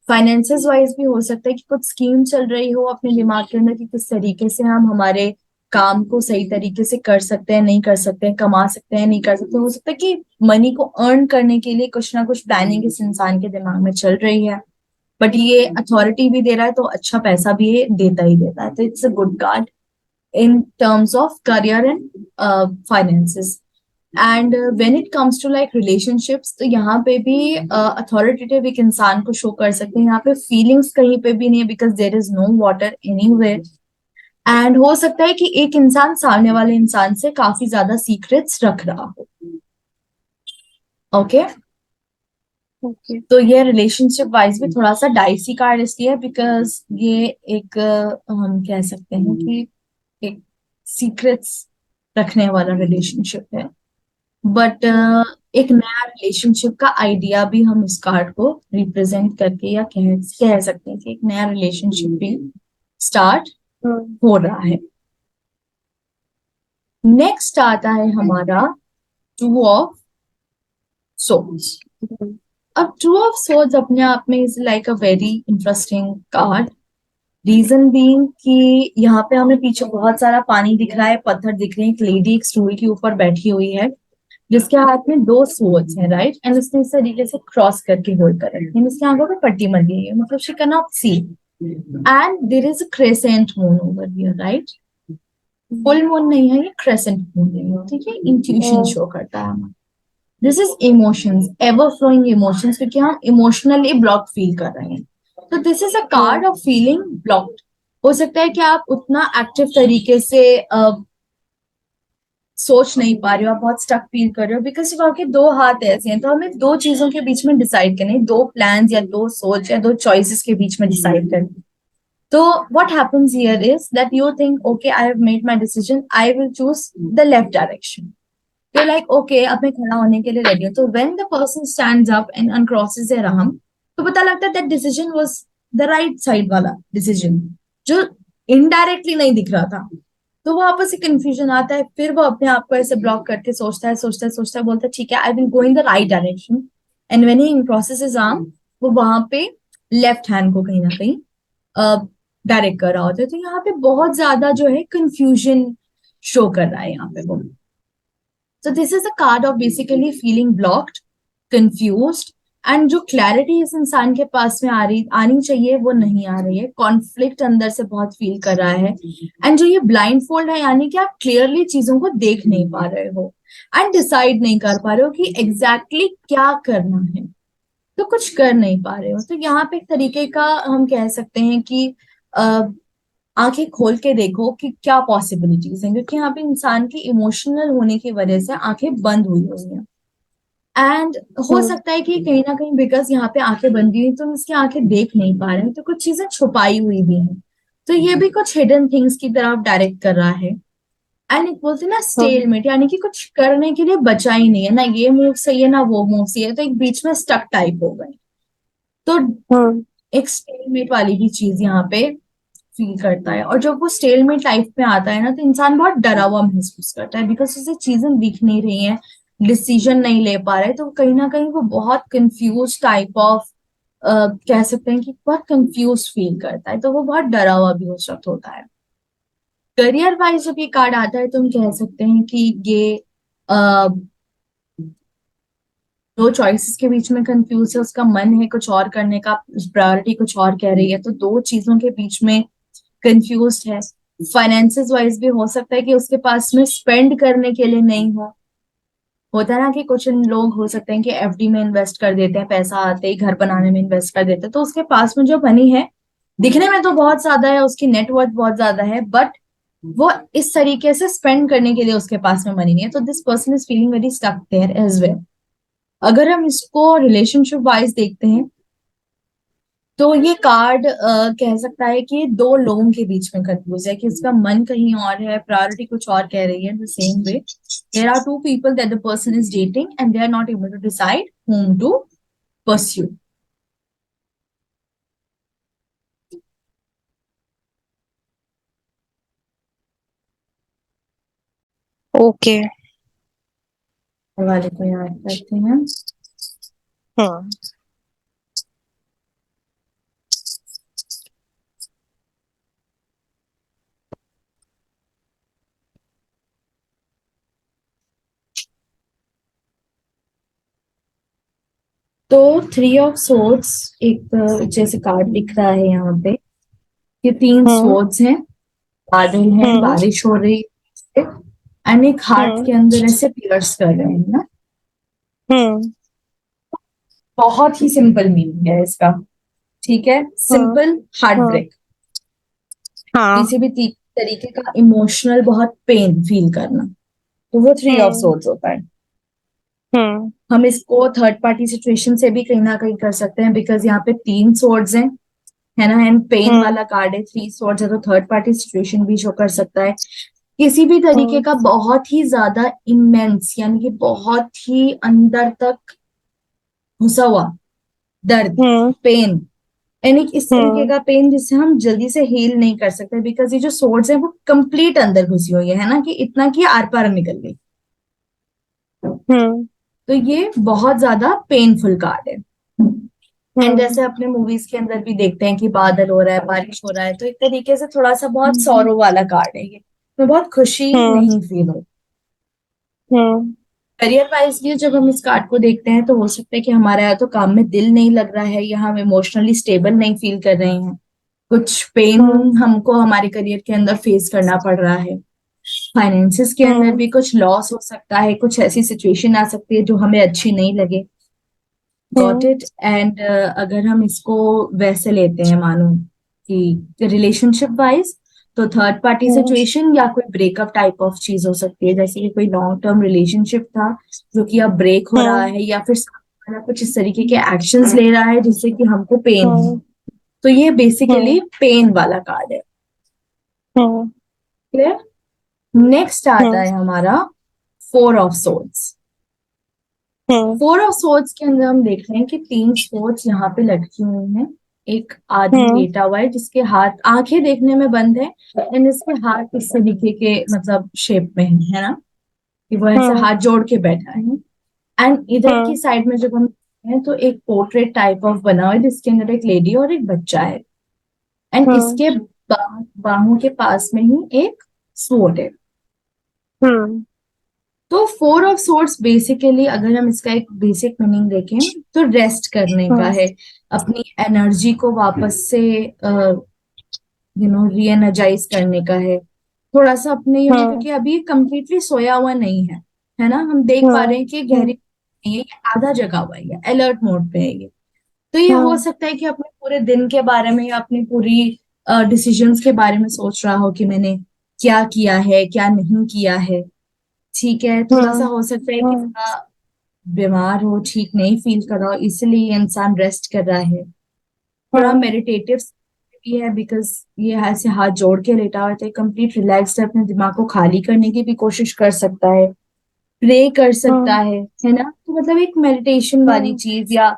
फाइनेंसेस वाइज भी हो सकता है कि कुछ स्कीम चल रही हो अपने दिमाग के अंदर कि किस तरीके से हम हमारे काम को सही तरीके से कर सकते हैं, नहीं कर सकते हैं, कमा सकते हैं, नहीं कर सकते। हो सकता है कि मनी को अर्न करने के लिए कुछ ना कुछ प्लानिंग इस इंसान के दिमाग में चल रही है, बट ये अथॉरिटी भी दे रहा है तो अच्छा पैसा भी ये देता ही देता है, तो it's a good card in terms of career and finances. And when it comes to like relationships, तो यहाँ पे भी अथॉरिटेटिव एक इंसान को शो कर सकते हैं। यहाँ पे फीलिंग्स कहीं पे भी नहीं है, because there is no water anywhere. And हो सकता है कि एक इंसान सामने वाले इंसान से काफी ज्यादा सीक्रेट्स रख रहा हो। Okay, okay. तो ये रिलेशनशिप वाइज भी थोड़ा सा डाइसी कार्ड इसलिए है बिकॉज ये एक हम कह सकते हैं कि एक सीक्रेट्स रखने वाला रिलेशनशिप है। बट एक नया रिलेशनशिप का आइडिया भी हम इस कार्ड को रिप्रेजेंट करके या कह सकते हैं कि एक नया रिलेशनशिप भी स्टार्ट हम्म। हो रहा है। नेक्स्ट आता है हमारा टू ऑफ सोर्ड्स। हम्म। अब टू ऑफ सोर्ड्स अपने आप में is like a very interesting card. Reason being कि यहाँ पे हमें पीछे बहुत सारा पानी दिख रहा है, पत्थर दिख रहे हैं, एक लेडी एक स्टूल के ऊपर बैठी हुई है जिसके हाथ में दो स्वर्ड्स हैं, राइट, एंड उसने इस तरीके से क्रॉस करके होल्ड कर रखी है, इसकी आंखों पे पट्टी मर गई है, मतलब she can not see, and there is a crescent moon over here, right. Full moon नहीं है ये, क्रेसेंट मून है, ठीक है, इंट्यूशन शो करता है हमारा। This is emotions, ever flowing emotions, क्योंकि हम इमोशनली ब्लॉक फील कर रहे हैं, तो this is a card of feeling blocked. हो सकता है कि आप उतना एक्टिव तरीके से सोच नहीं पा रहे हो, आप बहुत स्टक फील कर रहे हो, बिकॉज आपके दो हाथ ऐसे हैं, तो हमें दो चीजों के बीच में डिसाइड करना है, दो प्लान्स या दो सोच या दो चॉइसेस के बीच में डिसाइड करना। तो what happens here is that you think, okay, I have made my decision, I will choose the left direction. You're like, okay, अब मैं खड़ा होने के लिए रेडी हूँ, तो when the person stands up and uncrosses their arm, तो पता लगता है that decision was the right side वाला decision, जो indirectly नहीं दिख रहा था। तो वो आपस से कंफ्यूजन आता है, फिर वो अपने आप को ऐसे ब्लॉक करके सोचता है सोचता है सोचता है, बोलता है ठीक है, I will go in the right direction, and when he crosses his arm, वो वहां पे लेफ्ट हैंड को कहीं ना कहीं डायरेक्ट कर रहा होता है। तो यहाँ पे बहुत ज्यादा जो है कंफ्यूजन शो कर रहा है यहाँ पे वो। So this is a card of basically feeling blocked, confused, and जो क्लैरिटी इस इंसान के पास में आनी चाहिए वो नहीं आ रही है, कॉन्फ्लिक्ट अंदर से बहुत फील कर रहा है। एंड जो ये ब्लाइंड फोल्ड है, यानी कि आप क्लियरली चीजों को देख नहीं पा रहे हो एंड डिसाइड नहीं कर पा रहे हो कि एग्जैक्टली क्या करना है, तो कुछ कर नहीं पा रहे हो। तो यहाँ पे एक तरीके का हम कह सकते हैं कि आंखें खोल के देखो कि क्या पॉसिबिलिटीज हैं, क्योंकि यहाँ पे इंसान की इमोशनल होने की वजह से आंखें बंद हुई हुई हैं। एंड हो हम्म। सकता है कि कहीं ना कहीं बिकॉज यहाँ पे आंखें बंद हुई तो हम इसकी आंखें देख नहीं पा रहे हैं, तो कुछ चीजें छुपाई हुई भी हैं, तो ये भी कुछ हिडन थिंग्स की तरफ डायरेक्ट कर रहा है। एंड एक बोलते हैं ना स्टेलमेट, यानी कि कुछ करने के लिए बचा ही नहीं है, ना ये मूव सही है ना वो मूव सही है, तो एक बीच में स्टक टाइप हो गए। तो हम्म। एक स्टेलमेट वाली भी चीज यहाँ पे फील करता है, और जब वो स्टेलमेट लाइफ में आता है ना, तो इंसान बहुत डरा हुआ महसूस करता है, बिकॉज उसे चीजें दिख नहीं रही हैं, डिसीजन नहीं ले पा रहे, तो कहीं ना कहीं वो बहुत कंफ्यूज टाइप ऑफ कह सकते हैं कि बहुत कंफ्यूज फील करता है, तो वो बहुत डरा हुआ भी उस वक्त होता है। करियर वाइज जब ये कार्ड आता है तो हम कह सकते हैं कि ये अ, दो चॉइसेस के बीच में कंफ्यूज है, उसका मन है कुछ और करने का, प्रायोरिटी कुछ और कह रही है, तो दो चीजों के बीच में कंफ्यूज है। फाइनेंसेस वाइज भी हो सकता है कि उसके पास में स्पेंड करने के लिए नहीं हो। होता है ना कि कुछ लोग हो सकते हैं कि एफडी में इन्वेस्ट कर देते हैं, पैसा आते ही घर बनाने में इन्वेस्ट कर देते हैं, तो उसके पास में जो मनी है दिखने में तो बहुत ज्यादा है, उसकी नेटवर्थ बहुत ज्यादा है, बट वो इस तरीके से स्पेंड करने के लिए उसके पास में मनी नहीं है, तो this person is feeling very stuck there as well. अगर हम इसको रिलेशनशिप वाइज देखते हैं तो ये कार्ड कह सकता है कि दो लोगों के बीच में कंफ्यूज है, कि इसका मन कहीं और है, प्रायोरिटी कुछ और कह रही है। The same way there are two people that the person is dating and they are not able to decide whom to pursue. Okay. वाले को याद करते हैं। हम्म। तो थ्री ऑफ सोर्ड्स एक जैसे कार्ड दिख रहा है यहाँ पे, ये तीन हम्म। सोर्ड्स हैं, बादल हैं, हम्म। बारिश हो रही है, एंड एक हार्ट हम्म। के अंदर ऐसे पियर्स कर रहे हैं ना। हम्म। बहुत ही सिंपल मीनिंग है इसका, ठीक है, हम्म। सिंपल हार्ट हम्म। ब्रेक। हाँ। किसी भी तरीके का इमोशनल बहुत पेन फील करना, तो वो थ्री ऑफ हम्म। सोर्ड्स होता है। हम्म। हम इसको थर्ड पार्टी सिचुएशन से भी कहीं ना कहीं कर सकते हैं, बिकॉज यहाँ पे तीन सोर्ड्स हैं, है ना, एंड पेन हम्म। वाला कार्ड है, थ्री सोर्ड्स है, तो थर्ड पार्टी सिचुएशन भी शो कर सकता है। किसी भी तरीके हम्म। का बहुत ही ज्यादा इमेंस, यानी कि बहुत ही अंदर तक घुसा हुआ दर्द, हम्म। पेन, यानी कि इस तरीके हम्म। का पेन जिससे हम जल्दी से हील नहीं कर सकते, बिकॉज ये जो सोर्ड्स है वो कंप्लीट अंदर घुसी हुई है ना, कि इतना कि आर पार निकल गई। हम्म। तो ये बहुत ज्यादा पेनफुल कार्ड है। एंड हम्म। जैसे अपने मूवीज के अंदर भी देखते हैं कि बादल हो रहा है, बारिश हो रहा है, तो एक तरीके से थोड़ा सा बहुत सौरो वाला कार्ड है ये, तो बहुत खुशी हम्म। नहीं फील हो। हम्म। करियर वाइज भी जब हम इस कार्ड को देखते हैं तो हो सकता है कि हमारा या तो काम में दिल नहीं लग रहा है, या हम इमोशनली स्टेबल नहीं फील कर रहे हैं, कुछ पेन हम्म। हमको हमारे करियर के अंदर फेस करना पड़ रहा है, फाइनेंसिस के अंदर हम्म। भी कुछ लॉस हो सकता है, कुछ ऐसी सिचुएशन आ सकती है जो हमें अच्छी नहीं लगे। Got hmm. इट। एंड अगर हम इसको वैसे लेते हैं, मानो कि रिलेशनशिप वाइज, तो थर्ड पार्टी हम्म। सिचुएशन या कोई ब्रेकअप टाइप ऑफ चीज हो सकती है, जैसे कि कोई लॉन्ग टर्म रिलेशनशिप था जो कि अब ब्रेक हो रहा हम्म। है, या फिर सामने वाला कुछ इस तरीके के एक्शंस ले रहा है जिससे कि हमको पेन हो। हम्म। तो ये बेसिकली हम्म। पेन वाला कार्ड है। हम्म। क्लियर। नेक्स्ट आता हम्म। है हमारा four of swords. Hmm. Four of swords के अंदर हम देख रहे हैं कि तीन सोर्ड्स यहाँ पे लटकी हुई हैं। एक आदमी हम्म। लेटा हुआ है जिसके हाथ, आंखें देखने में बंद है, एंड इसके हाथ इस तरीके के मतलब शेप में है ना, कि वो ऐसे हम्म। हाथ जोड़ के बैठा है। एंड इधर की हम्म। साइड में जब हम देखते हैं तो एक पोर्ट्रेट टाइप ऑफ बना हुआ है जिसके अंदर एक लेडी और एक बच्चा है, एंड हम्म। इसके बाहों के पास में ही एक स्वॉर्ड है। हम्म। तो फोर ऑफ सोर्ड्स बेसिकली अगर हम इसका एक बेसिक मीनिंग देखें तो रेस्ट करने का हम्म। है, अपनी एनर्जी को वापस से री एनर्जाइज करने का है, थोड़ा सा अपने हम्म। क्योंकि अभी कंप्लीटली सोया हुआ नहीं है ना, हम देख पा रहे हम्म। हैं कि गहरी नहीं है, ये आधा जगा हुआ है, अलर्ट मोड पे है ये। तो ये हो हम्म। सकता है कि अपने पूरे दिन के बारे में या अपनी पूरी डिसीजंस के बारे में सोच रहा हो कि मैंने क्या किया है क्या नहीं किया है। ठीक है, थोड़ा सा हम्म। हो सकता है कि हम्म। थोड़ा बीमार हो, ठीक नहीं फील कर रहा हो, इसलिए ये इंसान रेस्ट कर रहा है। थोड़ा हम्म। मेडिटेटिव भी है, बिकॉज ये ऐसे हाथ जोड़ के लेटा हुआ है, तो कंप्लीट रिलैक्स्ड है, अपने दिमाग को खाली करने की भी कोशिश कर सकता है, प्रे कर सकता हम्म। है ना, तो मतलब एक मेडिटेशन वाली हम्म। चीज, या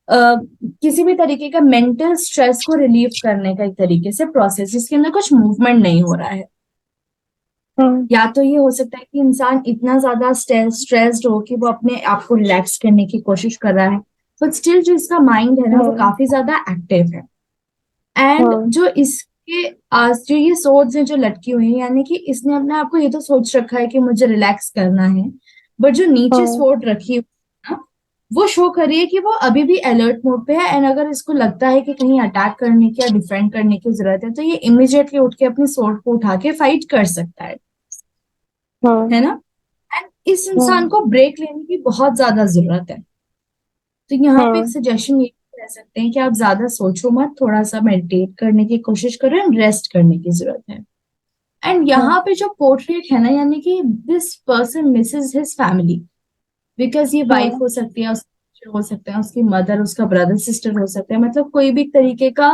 किसी भी तरीके का मेंटल स्ट्रेस को रिलीव करने का एक तरीके से प्रोसेस जिसके अंदर कुछ मूवमेंट नहीं हो रहा है। हम्म। या तो ये हो सकता है कि इंसान इतना ज्यादा स्ट्रेस्ड हो कि वो अपने आप को रिलैक्स करने की कोशिश कर रहा है, बट स्टिल जो इसका माइंड है ना वो हम्म। काफी ज्यादा एक्टिव है। एंड हम्म। जो इस कि आज जो ये सोच है जो लटकी हुई है, यानी कि इसने अपने आप को ये तो सोच रखा है कि मुझे रिलैक्स करना है, बट जो नीचे हाँ सोच रखी हुई है ना, वो शो कर रही है कि वो अभी भी अलर्ट मोड पे है। एंड अगर इसको लगता है कि कहीं अटैक करने की या डिफेंड करने की जरूरत है, तो ये इमिडिएटली उठ के अपनी सोच को उठा के फाइट कर सकता हाँ है ना। एंड इस इंसान हाँ को ब्रेक लेने की बहुत ज्यादा जरूरत है। तो यहाँ पे एक हाँ सजेशन ये कह सकते हैं कि आप ज्यादा सोचो मत, थोड़ा सा मेडिटेट करने की कोशिश करो एंड रेस्ट करने की जरूरत है। एंड हाँ यहाँ पे जो पोर्ट्रेट है ना, यानी कि this person Mrs his family, because ये वाइफ हाँ हो सकती है, उसके हो सकते हैं, उसकी मदर, उसका ब्रदर सिस्टर हो सकते हैं, मतलब कोई भी तरीके का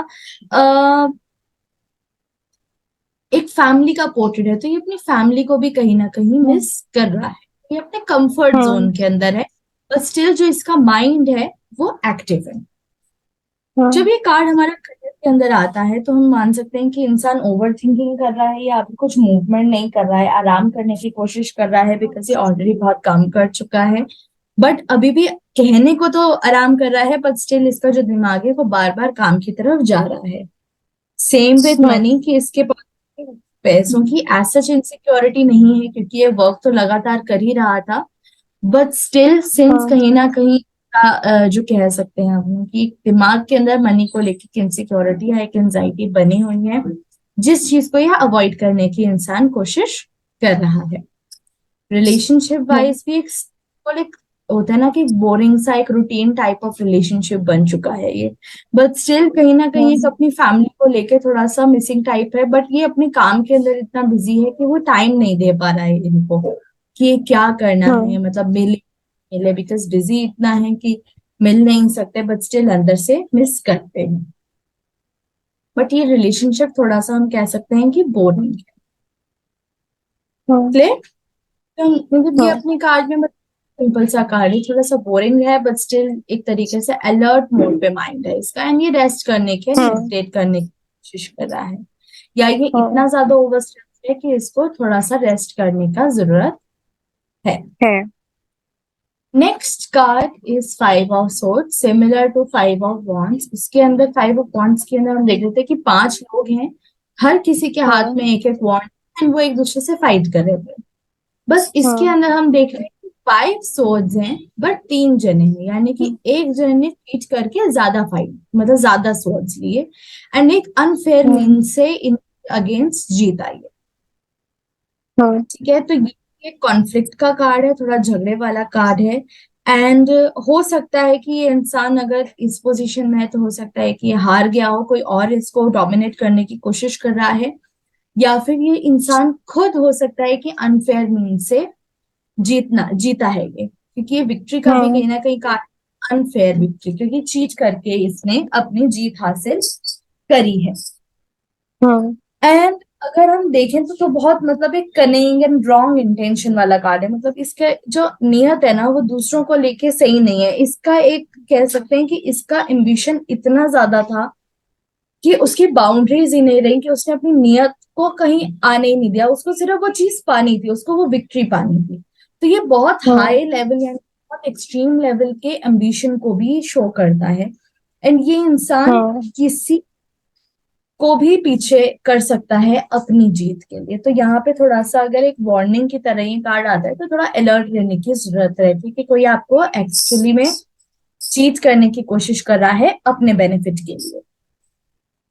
एक फैमिली का पोर्ट्रेट है। तो ये अपनी फैमिली को भी कहीं ना कहीं हाँ मिस कर रहा है। ये अपने कंफर्ट हाँ जोन के अंदर है, बट स्टिल जो इसका माइंड है वो एक्टिव है। जब हाँ ये कार्ड हमारा करियर के अंदर आता है, तो हम मान सकते हैं कि इंसान ओवर थिंकिंग कर रहा है या अभी कुछ मूवमेंट नहीं कर रहा है, आराम करने की कोशिश कर रहा है, बिकॉज ये ऑलरेडी बहुत काम कर चुका है। बट अभी भी कहने को तो आराम कर रहा है, बट स्टिल इसका जो दिमाग है वो बार बार काम की तरफ जा रहा है। सेम विद हाँ मनी, कि इसके पास पैसों की एज सच इनसिक्योरिटी नहीं है, क्योंकि ये वर्क तो लगातार कर ही रहा था। बट स्टिल सिंस हाँ कहीं ना कहीं जो कह सकते हैं हम कि दिमाग के अंदर मनी को लेकर इनसिक्योरिटी है, एक एंजाइटी बनी हुई है, जिस चीज को यह अवॉइड करने की इंसान कोशिश कर रहा है। रिलेशनशिप हाँ वाइज भी एक होता है ना कि बोरिंग सा एक रूटीन टाइप ऑफ रिलेशनशिप बन चुका है ये। बट स्टिल कहीं ना कहीं एक अपनी फैमिली को लेके थोड़ा सा मिसिंग टाइप है, बट ये अपने काम के अंदर इतना बिजी है कि वो टाइम नहीं दे पा रहा है इनको कि ये क्या करना हाँ है, मतलब मिले मिले, बिकॉज बिजी इतना है कि मिल नहीं सकते, बट स्टिल अंदर से मिस करते हैं। बट ये रिलेशनशिप थोड़ा सा हम कह सकते हैं कि बोरिंग है। हाँ क्लियर? तो मतलब ये हाँ अपने कार्ड में सिंपल सा कार्ड है, थोड़ा सा बोरिंग है, बट स्टिल एक तरीके से अलर्ट मोड पे माइंड है इसका, एंड ये रेस्ट करने के, हाँ मेडिटेट करने की कोशिश कर रहा है, या ये हाँ इतना ज्यादा ओवर स्ट्रेस है कि इसको थोड़ा सा रेस्ट करने का जरूरत है। है। Next card is five of swords, similar to five of wands. इसके अंदर फाइव ऑफ वॉन्ड्स के अंदर हम देख लेते हैं कि पांच लोग हैं, हर किसी के हाथ हाँ में एक एक वॉन्ड, एंड वो एक दूसरे से फाइट कर रहे थे। बस इसके हाँ अंदर हम देख रहे हैं कि फाइव सोर्ड्स हैं, बट तीन जने हैं, यानी कि एक जने ने चीट करके ज्यादा फाइट, मतलब ज्यादा सोर्ड्स लिए, एंड एक अनफेयर हाँ मीन से इन अगेंस्ट जीत आई है। हाँ ठीक है, तो ये कॉन्फ्लिक्ट का कार्ड है, थोड़ा झगड़े वाला कार्ड है। एंड हो सकता है कि ये इंसान अगर इस पोजीशन में है, तो हो सकता है कि ये हार गया हो, कोई और इसको डोमिनेट करने की कोशिश कर रहा है, या फिर ये इंसान खुद हो सकता है कि अनफेयर मीन से जीता है ये, क्योंकि ये विक्ट्री का भी हाँ कहीं ना कहीं कार्ड अनफेयर विक्ट्री, क्योंकि चीट करके इसने अपनी जीत हासिल करी है। हाँ एंड अगर हम देखें तो बहुत मतलब एक कनिंग एंड रॉन्ग इंटेंशन वाला कार्ड है, मतलब इसका जो नियत है ना वो दूसरों को लेके सही नहीं है। इसका एक कह सकते हैं कि इसका एम्बिशन इतना ज्यादा था कि उसकी बाउंड्रीज ही नहीं रही, कि उसने अपनी नियत को कहीं आने ही नहीं दिया, उसको सिर्फ वो चीज पानी थी, उसको वो विक्ट्री पानी थी। तो ये बहुत हाँ हाई लेवल यानी बहुत एक्सट्रीम लेवल के एम्बिशन को भी शो करता है। एंड ये इंसान हाँ किसी को भी पीछे कर सकता है अपनी जीत के लिए। तो यहाँ पे थोड़ा सा अगर एक वार्निंग की तरह ये कार्ड आता है, तो थोड़ा अलर्ट रहने की जरूरत रहती है कि कोई आपको एक्चुअली में चीट करने की कोशिश कर रहा है अपने बेनिफिट के लिए।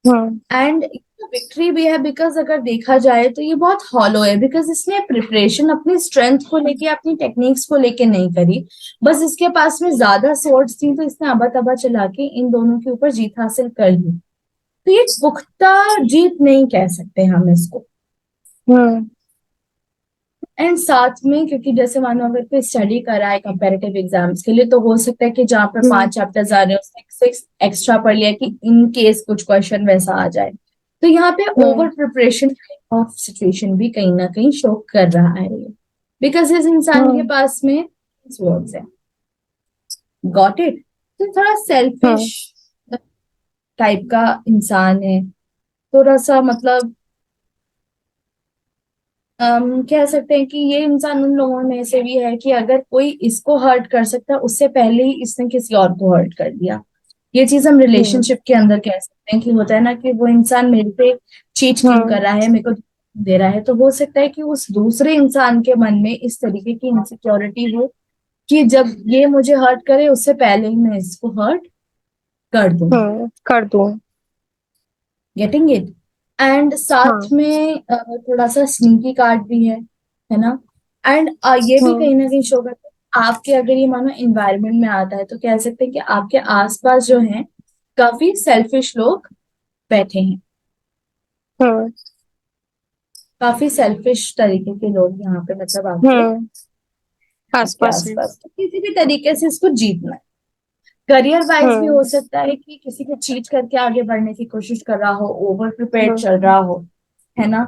हाँ एंड विक्ट्री भी है, बिकॉज अगर देखा जाए तो ये बहुत हॉलो है, बिकॉज इसने प्रिपरेशन अपनी स्ट्रेंथ को लेके, अपनी टेक्निक्स को लेके नहीं करी। बस इसके पास में ज्यादा सोर्स थी, तो इसने अबा तबा चला के इन दोनों के ऊपर जीत हासिल कर ली। तो ये पुख्ता जीत नहीं कह सकते हम इसको। हाँ एंड साथ में, क्योंकि जैसे मानो अगर कोई स्टडी कर रहा है कंपेरेटिव एग्जाम्स के लिए, तो हो सकता है कि जहाँ पे पांच चैप्टर्स आ रहे हैं उसने सिक्स एक्स्ट्रा पढ़ लिया कि इन केस कुछ क्वेश्चन वैसा आ जाए। तो यहाँ पे ओवर प्रिपरेशन ऑफ सिचुएशन भी कहीं ना कहीं शो कर रहा है ये, बिकॉज इस इंसान के हाँ पास में वर्ड्स है। Got it? तो थोड़ा सेल्फिश हाँ टाइप का इंसान है, थोड़ा सा मतलब कह सकते हैं कि ये इंसान उन लोगों में से भी है कि अगर कोई इसको हर्ट कर सकता है, उससे पहले ही इसने किसी और को हर्ट कर दिया। ये चीज हम हम्म रिलेशनशिप के अंदर कह सकते हैं कि होता है ना कि वो इंसान मेरे पे चीट क्यों हम्म कर रहा है, मेरे को दे रहा है। तो हो सकता है कि उस दूसरे इंसान के मन में इस तरीके की इनसिक्योरिटी हो कि जब ये मुझे हर्ट करे उससे पहले ही मैं इसको हर्ट कर दूं। कर दूं। Getting it. एंड साथ हाँ। में थोड़ा सा स्नीकी कार्ड भी है ना। एंड ये भी हम्म कहीं ना कहीं शो करता है आपके, अगर ये मानो इन्वायरमेंट में आता है तो कह सकते हैं कि आपके आसपास जो है काफी सेल्फिश लोग बैठे हैं। हम्म काफी सेल्फिश तरीके के लोग यहाँ पे मतलब आपके हम्म आपके आसपास है। आसपास, तो किसी भी तरीके से इसको जीतना है। करियर वाइज भी हम्म हो सकता है कि किसी को चीट करके आगे बढ़ने की कोशिश कर रहा हो, ओवर प्रिपेयर्ड चल हम्म रहा हो, है ना।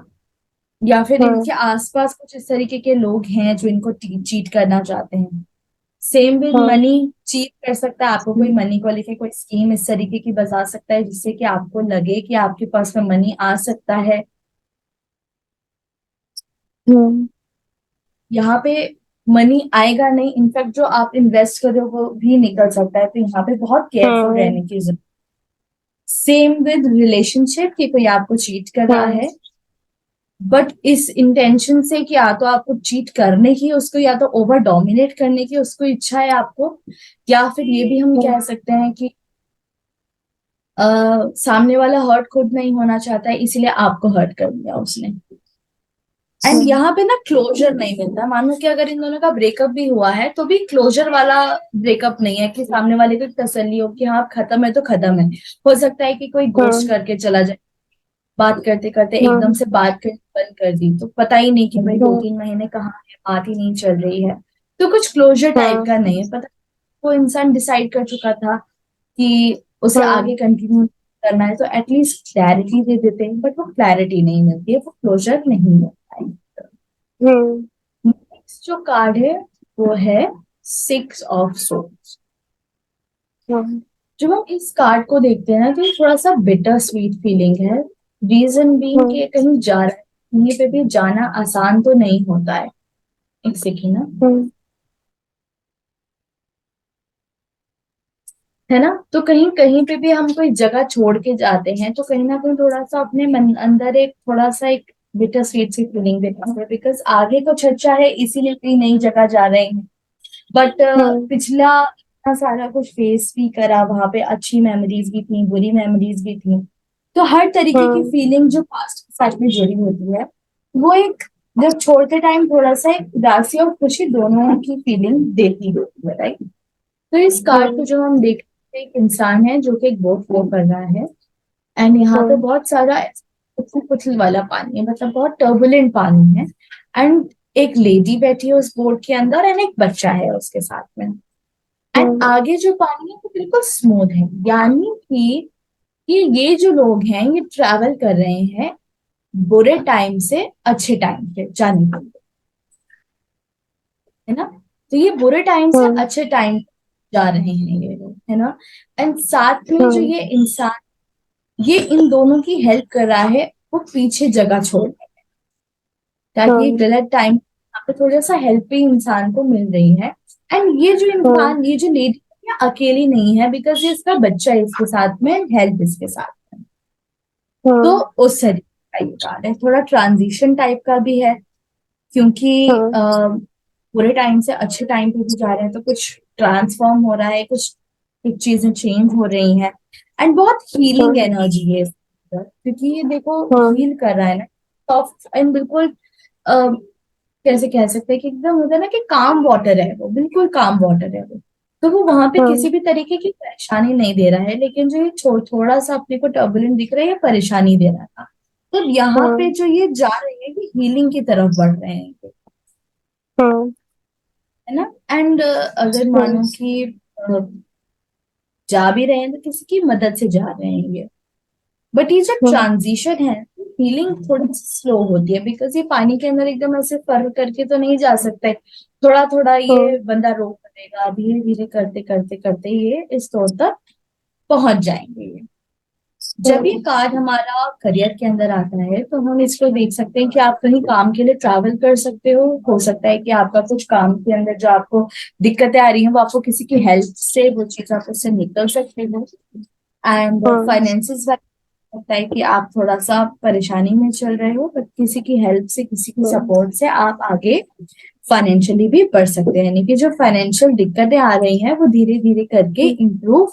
या फिर हम्म इनके आसपास कुछ इस तरीके के लोग हैं जो इनको चीट करना चाहते हैं। Same with hmm money, cheat कर सकता है आपको कोई मनी क्वालिफाई, कोई स्कीम इस तरीके की बता सकता है जिससे कि आपको लगे कि आपके पास में मनी आ सकता है। हम्म यहाँ पे मनी आएगा नहीं, इनफैक्ट जो आप इन्वेस्ट कर रहे हो वो भी निकल सकता है, तो यहाँ पे बहुत केयरफुल हम्म रहने की जरूरत। सेम विद रिलेशनशिप कि कोई आपको चीट कर रहा हम्म है, बट इस इंटेंशन से कि या तो आपको चीट करने की उसको, या तो ओवर डोमिनेट करने की उसको इच्छा है आपको, या फिर ये भी हम हम्म कह सकते हैं कि सामने वाला हर्ट खुद नहीं होना चाहता है इसीलिए आपको हर्ट कर दिया उसने। एंड हम्म यहाँ पे ना क्लोजर नहीं मिलता, मानो कि अगर इन दोनों का ब्रेकअप भी हुआ है तो भी क्लोजर वाला ब्रेकअप नहीं है कि सामने वाले को तसल्ली हो कि हाँ खत्म है तो खत्म है। हो सकता है कि कोई गोस्ट हम्म करके चला जाए, बात करते करते एकदम हम्म से बात करनी बंद कर दी, तो पता ही नहीं कि भाई दो हम्म तीन महीने कहाँ है, बात ही नहीं चल रही है। तो कुछ क्लोजर टाइप हम्म का नहीं है, पता वो इंसान डिसाइड कर चुका था कि उसे हम्म आगे कंटिन्यू करना है, तो एटलीस्ट क्लैरिटी दे देते हैं, बट वो क्लैरिटी नहीं मिलती है, वो क्लोजर नहीं मिलता है। हम्म नेक्स्ट जो कार्ड है वो है सिक्स ऑफ सोल्स। हम्म जब हम इस कार्ड को देखते हैं ना तो ये थोड़ा सा बिटर स्वीट फीलिंग है। रीजन बीइंग कि हम्म ये कहीं जा रहा है, कहीं पे भी जाना आसान तो नहीं होता है। एक सेकेंड ना, हम्म है ना। तो कहीं कहीं पे भी हम कोई जगह छोड़ के जाते हैं तो कहीं ना कहीं थोड़ा सा अपने मन अंदर एक थोड़ा सा एक बिटर स्वीट सी फीलिंग देता है, बिकॉज आगे कुछ अच्छा है इसीलिए कहीं नई जगह जा रहे हैं। बट हम्म पिछला इतना सारा कुछ फेस भी करा, वहां पे अच्छी मेमोरीज भी थी, बुरी मेमोरीज भी थी। तो हर तरीके की हम्म फीलिंग जो पास्ट के साथ में जुड़ी होती है वो एक, जब छोड़ते टाइम थोड़ा सा एक उदासी और खुशी दोनों की फीलिंग देती होती है, राइट। तो इस कार्ड को हम्म जो हम देखते हैं, एक इंसान है जो कि एक बोट फ्लो कर रहा है। एंड यहाँ पे हम्म बहुत सारा उथल पुथल वाला पानी है, मतलब बहुत टर्बुलेंट पानी है। एंड एक लेडी बैठी है उस बोट के अंदर एंड एक बच्चा है उसके साथ में। एंड हम्म आगे जो पानी है वो बिल्कुल स्मूथ है, यानी कि ये जो लोग हैं ये ट्रैवल कर रहे हैं बुरे टाइम से अच्छे टाइम पे जाने के लिए, है ना। तो ये बुरे टाइम से हम्म अच्छे टाइम जा रहे हैं ये लोग, है ना। एंड साथ में जो हम्म ये इंसान ये इन दोनों की हेल्प कर रहा है वो पीछे जगह छोड़, ताकि हम्म गलत टाइम यहाँ पे थोड़ा सा हेल्प भी इंसान को मिल रही है। एंड ये जो हम्म इंसान, ये जो लेडी है अकेली नहीं है, बिकॉज ये इसका बच्चा है इसके साथ में, हेल्प इसके साथ में। तो हम्म उस तरीके का ये कार्ड है, थोड़ा ट्रांजिशन टाइप का भी है, क्योंकि हम्म बुरे टाइम से अच्छे टाइम पे भी जा रहे हैं तो कुछ ट्रांसफॉर्म हो रहा है, कुछ कुछ चीजें चेंज हो रही हैं। एंड बहुत हीलिंग हम्म एनर्जी है इसके अंदर, क्योंकि ये देखो हम्म हील कर रहा है ना, सॉफ्ट एंड बिल्कुल कैसे कह सकते हैं कि एकदम होता है ना कि काम वाटर है वो, बिल्कुल काम वाटर है वो। तो वो वहां पे हम्म किसी भी तरीके की परेशानी नहीं दे रहा है, लेकिन जो ये थोड़ा सा अपने को टर्बुलेंट दिख रहा है ये परेशानी दे रहा था। तो यहाँ पे हम्म जो ये जा रहे हैं ये हीलिंग की तरफ बढ़ रहे हैं, हम्म है ना। एंड अगर हम्म मानो कि जा भी रहे हैं तो किसी की मदद से जा रहे हैं ये। बट ये जो हम्म ट्रांजिशन है, हीलिंग थोड़ी सी स्लो होती है, बिकॉज ये पानी के अंदर एकदम ऐसे फर करके तो नहीं जा सकते। थोड़ा थोड़ा ये हम्म बंदा रोक करेगा, धीरे धीरे करते करते करते ये इस तौर तक पहुंच जाएंगे ये। जब ये कार्ड हमारा करियर के अंदर आता है तो हम इसको देख सकते हैं कि आप कहीं काम के लिए ट्रैवल कर सकते हो सकता है कि आपका कुछ काम के अंदर जो आपको दिक्कतें आ रही हैं वो आपको किसी की हेल्प से वो चीज आप उससे निकल सकते हो। एंड हाँ, फाइनेंसिस लगता है कि आप थोड़ा सा परेशानी में चल रहे हो बट किसी की हेल्प से किसी की हाँ, सपोर्ट से आप आगे फाइनेंशियली भी बढ़ सकते हैं, यानी कि जो फाइनेंशियल दिक्कतें आ रही हैं वो धीरे धीरे करके इम्प्रूव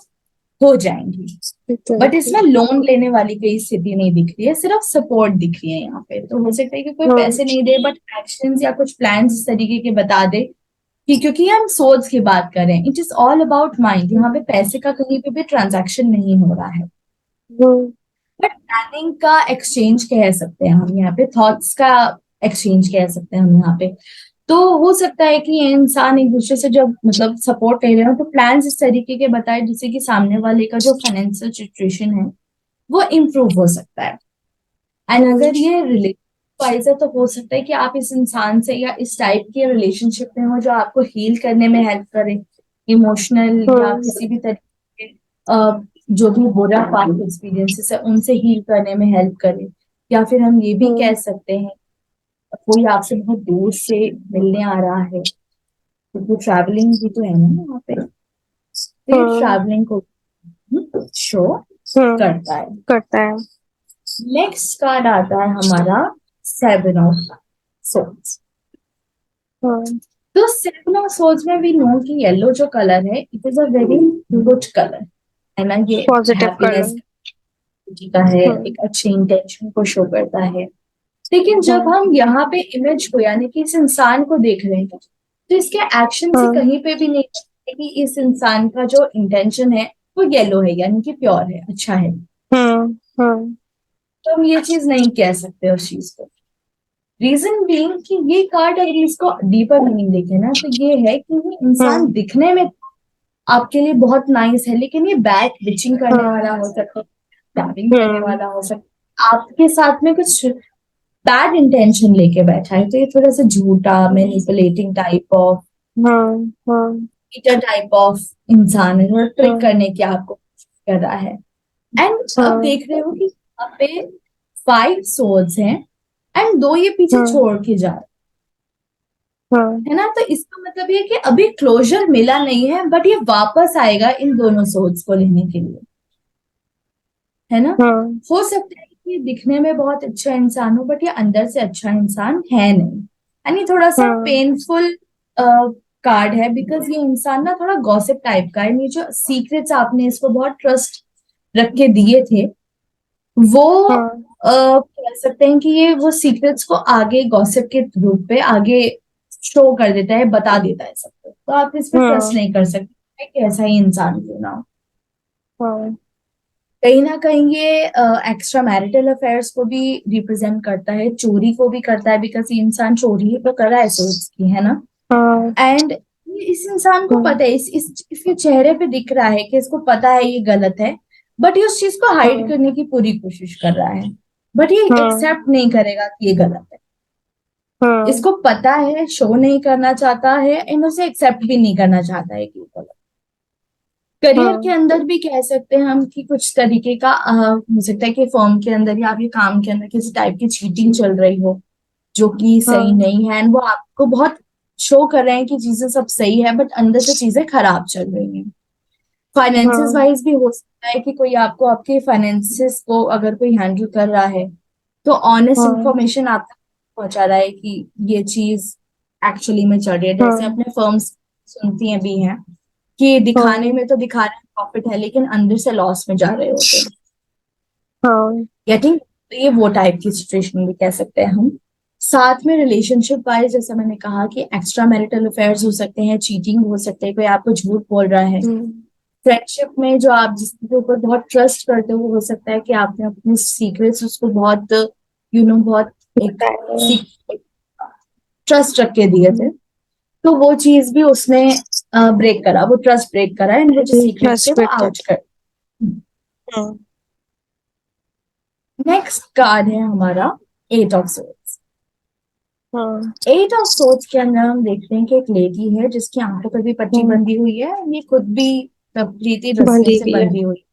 हो जाएंगी। But exactly. इसमें लोन लेने वाली कोई स्थिति नहीं दिख रही है, सिर्फ सपोर्ट दिख रही है यहाँ पे। तो हो सकता है कि कोई हाँ, पैसे नहीं दे बट एक्शंस या कुछ प्लान्स इस तरीके के बता दे कि, क्योंकि हम सोच की बात कर रहे हैं, it is all about mind, यहाँ पे पैसे का कहीं पे भी ट्रांजैक्शन नहीं हो रहा है हाँ, बट प्लानिंग का एक्सचेंज कह सकते हैं हम यहाँ पे, थॉट्स का एक्सचेंज कह सकते हैं हम यहाँ पे। तो हो सकता है कि ये इंसान एक दूसरे से जब मतलब सपोर्ट ले रहे हो तो प्लान्स इस तरीके के बताए जिससे कि सामने वाले का जो फाइनेंशियल सिचुएशन है वो इम्प्रूव हो सकता है। एंड हाँ, अगर ये रिलेशन वाइज है तो हो सकता है कि आप इस इंसान से या इस टाइप के रिलेशनशिप में हो जो आपको हील करने में हेल्प करे, इमोशनल या हाँ, किसी भी तरीके के जो भी बुरा पास्ट एक्सपीरियंसेस है उनसे हील करने में हेल्प करे। या फिर हम ये भी कह हाँ, सकते हैं कोई आपसे बहुत दूर से मिलने आ रहा है, क्योंकि ट्रैवलिंग भी तो है ना यहाँ पे, फिर हाँ, ट्रैवलिंग को शो हाँ, करता है। करता है। नेक्स्ट कार्ड आता है हमारा सेवन ऑफ सोर्ड्स। हाँ, तो सेवन ऑफ सोर्ड्स में भी नो कि येलो जो कलर है it is a very good colour, है ना, ये पॉजिटिव हैप्पीनेस कलर। का है, हाँ, एक अच्छी इंटेंशन को शो करता है। लेकिन जब हाँ, हम यहाँ पे इमेज को यानी कि इस इंसान को देख रहे हैं तो इसके एक्शन से हाँ, कहीं पे भी नहीं है कि इस इंसान का जो इंटेंशन है वो येलो है यानी कि प्योर है, अच्छा है। हाँ, हाँ, तो हम ये चीज नहीं कह सकते उस चीज को। रीजन बीइंग कि ये कार्ड अगर इसको डीपर मीनिंग देखे ना तो ये है कि ये इंसान हाँ, दिखने में आपके लिए बहुत नाइस है लेकिन ये बैक बिचिंग करने हाँ, वाला हो सकता है, स्टैबिंग करने हाँ, वाला हो सकता है, आपके साथ में कुछ बैड इंटेंशन लेके बैठा है। तो ये थोड़ा सा झूठा मैनिपुलेटिंग टाइप ऑफ हाँ, हाँ, टीचर टाइप ऑफ इंसान है, थोड़ा ट्रिक हाँ, करने की आपको कोशिश कर रहा है। एंड अब हाँ, देख रहे हो कि यहाँ पे फाइव सोर्ड्स हैं एंड दो ये पीछे हाँ, छोड़ के जा रहे हाँ, है ना। तो इसका मतलब ये कि अभी क्लोजर मिला नहीं है बट ये वापस आएगा इन दोनों सोर्ड्स को लेने के लिए, है ना। हाँ, हो सकता है कि दिखने में बहुत अच्छा इंसान हो बट ये अंदर से अच्छा इंसान है नहीं, यानी थोड़ा सा हाँ, पेनफुल कार्ड है बिकॉज ये इंसान ना थोड़ा गॉसिप टाइप का है। ये जो सीक्रेट्स आपने इसको बहुत ट्रस्ट रख के दिए थे वो हाँ, कह सकते हैं कि ये वो सीक्रेट्स को आगे गॉसिप के रूप पे आगे शो कर देता है, बता देता है सबको, तो आप इस पे ट्रस्ट हाँ, नहीं कर सकते कि ऐसा ही इंसान क्यों ना हो। हाँ, कहीं ना कहीं ये एक्स्ट्रा मैरिटल अफेयर्स को भी रिप्रेजेंट करता है, चोरी को भी करता है बिकॉज ये इंसान चोरी ही तो कर रहा है सोच की, है ना। हाँ, एंड इस इंसान को हाँ, पता है, इस इसके चेहरे पे दिख रहा है कि इसको पता है ये गलत है बट ये उस चीज को हाइड हाँ, करने की पूरी कोशिश कर रहा है। बट ये हाँ, एक्सेप्ट नहीं करेगा कि ये गलत है, हाँ, इसको पता है, शो नहीं करना चाहता है एंड उसे एक्सेप्ट भी नहीं करना चाहता है कि ये गलत। करियर के हाँ, अंदर भी कह सकते हैं हम कि कुछ तरीके का हो सकता है कि फर्म के अंदर या आपके काम के अंदर किसी टाइप की चीटिंग चल रही हो जो कि सही हाँ, नहीं है एंड वो आपको बहुत शो कर रहे हैं कि चीजें सब सही है बट अंदर से चीजें खराब चल रही हैं। फाइनेंसिस हाँ, वाइज भी हो सकता है कि कोई आपको आपके फाइनेंसिस को अगर कोई हैंडल कर रहा है तो ऑनेस्ट हाँ, इंफॉर्मेशन आप तक पहुंचा रहा है कि ये चीज एक्चुअली में चल रही है। जैसे हाँ, अपने फर्म्स सुनती हैं भी हैं कि दिखाने हाँ, में तो दिखा रहे हैं प्रॉफिट है लेकिन अंदर से लॉस में जा रहे होते हैं। हाँ, गेटिंग, ये वो टाइप की सिचुएशन भी कह सकते हैं हम। साथ में रिलेशनशिप वाइज जैसे मैंने कहा कि एक्स्ट्रा मैरिटल अफेयर्स हो सकते हैं, चीटिंग हो सकते हैं, कोई आपको झूठ बोल रहा है। हम्म, फ्रेंडशिप में जो आप जिसके ऊपर बहुत ट्रस्ट करते हो वो हो सकता है कि आपने अपने सीक्रेट्स उसको बहुत बहुत एक बताया। ट्रस्ट रख के दिए थे, तो वो चीज भी उसने ब्रेक करा, वो ट्रस्ट ब्रेक करा एंड वो जो सीक्रेट्स थे ट्रस्ट वो ब्रेक कर। आउट कर। हाँ, नेक्स्ट कार्ड है हमारा एट ऑफ सोर्ड्स। हाँ, एट ऑफ सोर्ड्स के अंदर हम देखते हैं कि एक लेडी है जिसकी आंखों पर भी पट्टी हाँ, बंधी हुई है, ये खुद भी प्रीति रस्सियों बंधी से भी है। बंधी हुई,